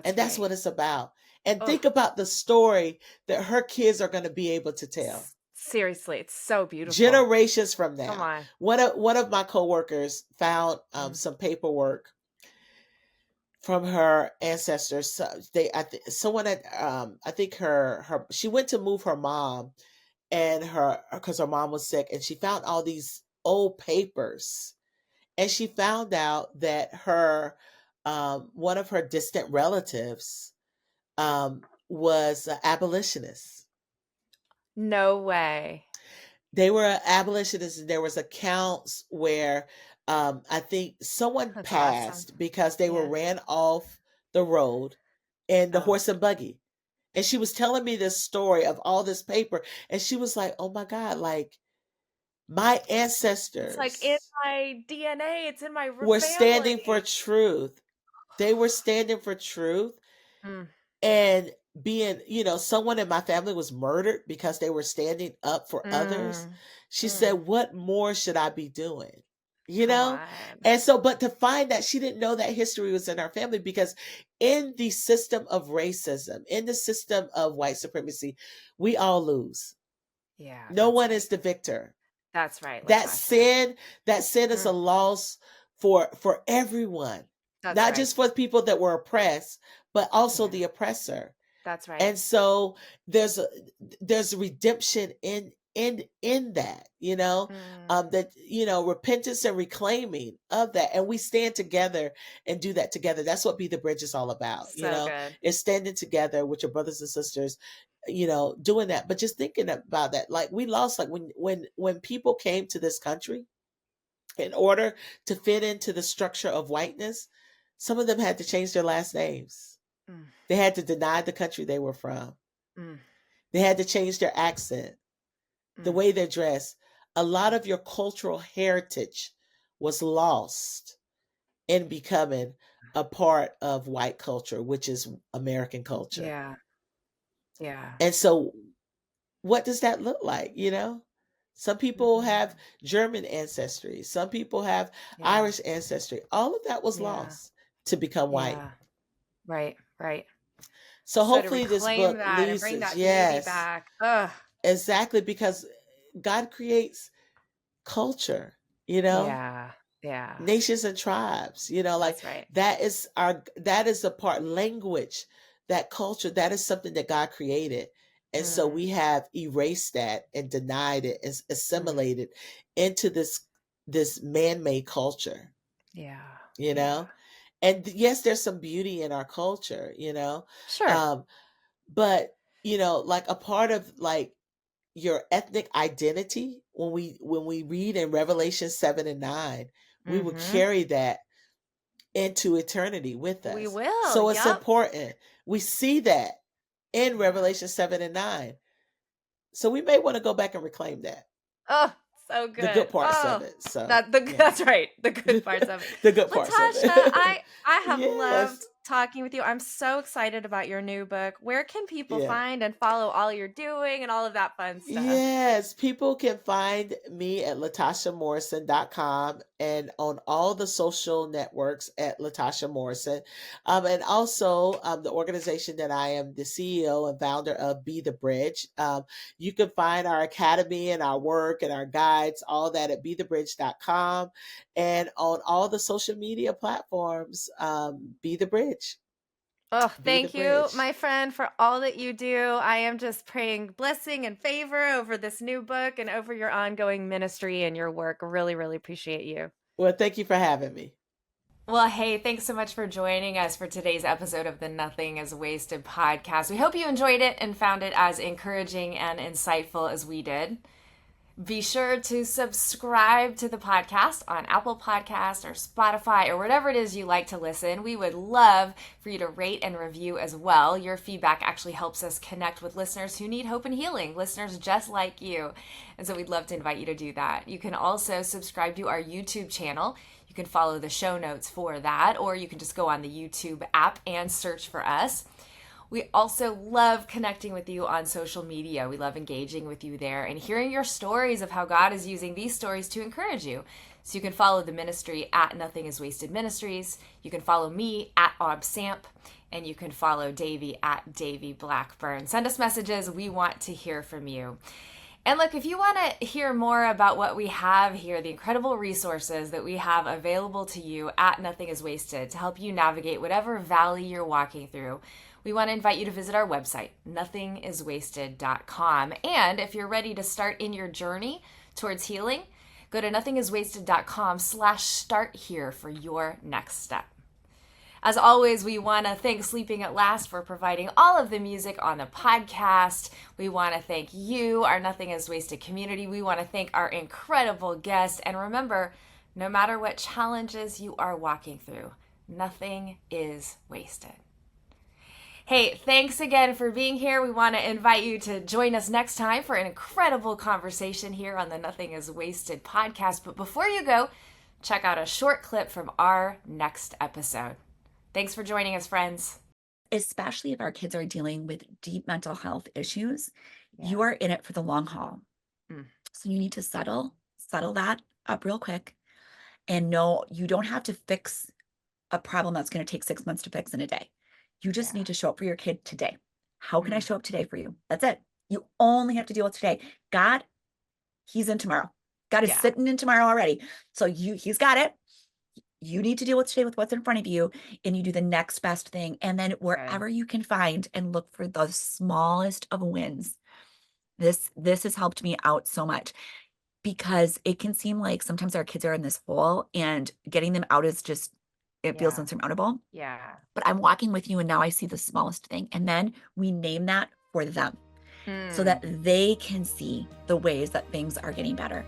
Speaker 3: That's what it's about. And think about the story that her kids are going to be able to tell.
Speaker 2: Seriously, it's so beautiful.
Speaker 3: Generations from now.
Speaker 2: Come on.
Speaker 3: One of my coworkers found some paperwork from her ancestors. She went to move her mom, and because her mom was sick, and she found all these old papers, and she found out that her one of her distant relatives was an abolitionist.
Speaker 2: No way.
Speaker 3: They were abolitionists, and there was accounts where I think someone passed because they were ran off the road in the horse and buggy. And she was telling me this story of all this paper, and she was like, oh my God, like, my ancestors,
Speaker 2: it's in my DNA, it's in my
Speaker 3: were
Speaker 2: family.
Speaker 3: standing for truth. They were standing for truth. And being, someone in my family was murdered because they were standing up for others. She said, what more should I be doing? And so, but to find that she didn't know that history was in our family, because in the system of racism, in the system of white supremacy, we all lose.
Speaker 2: Yeah.
Speaker 3: No one is the victor.
Speaker 2: That's right.
Speaker 3: That sin is a loss for everyone.
Speaker 2: That's
Speaker 3: not
Speaker 2: right.
Speaker 3: just for people that were oppressed, but also the oppressor.
Speaker 2: That's right.
Speaker 3: And so there's redemption in in that, that, repentance and reclaiming of that. And we stand together and do that together. That's what Be the Bridge is all about.
Speaker 2: So good.
Speaker 3: It's standing together with your brothers and sisters, doing that. But just thinking about that, like we lost, like when people came to this country, in order to fit into the structure of whiteness, some of them had to change their last names.
Speaker 2: Mm.
Speaker 3: They had to deny the country they were from.
Speaker 2: Mm.
Speaker 3: They had to change their accent, the way they dress. A lot of your cultural heritage was lost in becoming a part of white culture, which is American culture.
Speaker 2: Yeah. Yeah.
Speaker 3: And so what does that look like? Some people have German ancestry. Some people have Irish ancestry. All of that was lost to become white.
Speaker 2: Right.
Speaker 3: So hopefully this book
Speaker 2: that and bring that beauty back. Ugh.
Speaker 3: Exactly, because God creates culture,
Speaker 2: Yeah.
Speaker 3: nations and tribes, like
Speaker 2: That's right.
Speaker 3: that is a part, language, that culture, that is something that God created. And so we have erased that and denied it and assimilated into this man-made culture.
Speaker 2: Yeah.
Speaker 3: And yes, there's some beauty in our culture,
Speaker 2: Sure.
Speaker 3: but like a part of like your ethnic identity, when we read in Revelation 7 and 9, we will carry that into eternity with us.
Speaker 2: We will.
Speaker 3: So it's important. We see that in Revelation 7 and 9. So we may want to go back and reclaim that.
Speaker 2: Oh, so good.
Speaker 3: The good parts of it. So
Speaker 2: that's right. The good parts of it.
Speaker 3: The good parts of it.
Speaker 2: Latasha, I have loved talking with you. I'm so excited about your new book. Where can people find and follow all you're doing and all of that fun stuff?
Speaker 3: Yes, people can find me at latashamorrison.com and on all the social networks at Latasha Morrison. And also the organization that I am the CEO and founder of, Be the Bridge. You can find our academy and our work and our guides, all that at bethebridge.com, and on all the social media platforms, Be the Bridge.
Speaker 2: Oh, thank you, my friend, for all that you do. I am just praying blessing and favor over this new book and over your ongoing ministry and your work. Really, really appreciate you.
Speaker 3: Well, thank you for having me.
Speaker 2: Well, hey, thanks so much for joining us for today's episode of the Nothing is Wasted podcast. We hope you enjoyed it and found it as encouraging and insightful as we did. Be sure to subscribe to the podcast on Apple Podcasts or Spotify or whatever it is you like to listen. We would love for you to rate and review as well. Your feedback actually helps us connect with listeners who need hope and healing, listeners just like you. And so we'd love to invite you to do that. You can also subscribe to our YouTube channel. You can follow the show notes for that, or you can just go on the YouTube app and search for us. We also love connecting with you on social media. We love engaging with you there and hearing your stories of how God is using these stories to encourage you. So you can follow the ministry at Nothing is Wasted Ministries. You can follow me at ObSamp, and you can follow Davey at Davey Blackburn. Send us messages. We want to hear from you. And look, if you want to hear more about what we have here, the incredible resources that we have available to you at Nothing is Wasted to help you navigate whatever valley you're walking through, we want to invite you to visit our website, nothingiswasted.com. And if you're ready to start in your journey towards healing, go to nothingiswasted.com/start here for your next step. As always, we want to thank Sleeping at Last for providing all of the music on the podcast. We want to thank you, our Nothing is Wasted community. We want to thank our incredible guests. And remember, no matter what challenges you are walking through, nothing is wasted. Hey, thanks again for being here. We want to invite you to join us next time for an incredible conversation here on the Nothing is Wasted podcast. But before you go, check out a short clip from our next episode. Thanks for joining us, friends.
Speaker 5: Especially if our kids are dealing with deep mental health issues, you are in it for the long haul. So you need to settle that up real quick and know you don't have to fix a problem that's going to take 6 months to fix in a day. You just need to show up for your kid today. How can I show up today for you? That's it. You only have to deal with today. God, he's in tomorrow. God is sitting in tomorrow already. So he's got it. You need to deal with today with what's in front of you, and you do the next best thing. And then wherever you can find and look for the smallest of wins, This has helped me out so much, because it can seem like sometimes our kids are in this hole and getting them out is just, it feels insurmountable.
Speaker 2: Yeah.
Speaker 5: But I'm walking with you and now I see the smallest thing. And then we name that for them so that they can see the ways that things are getting better.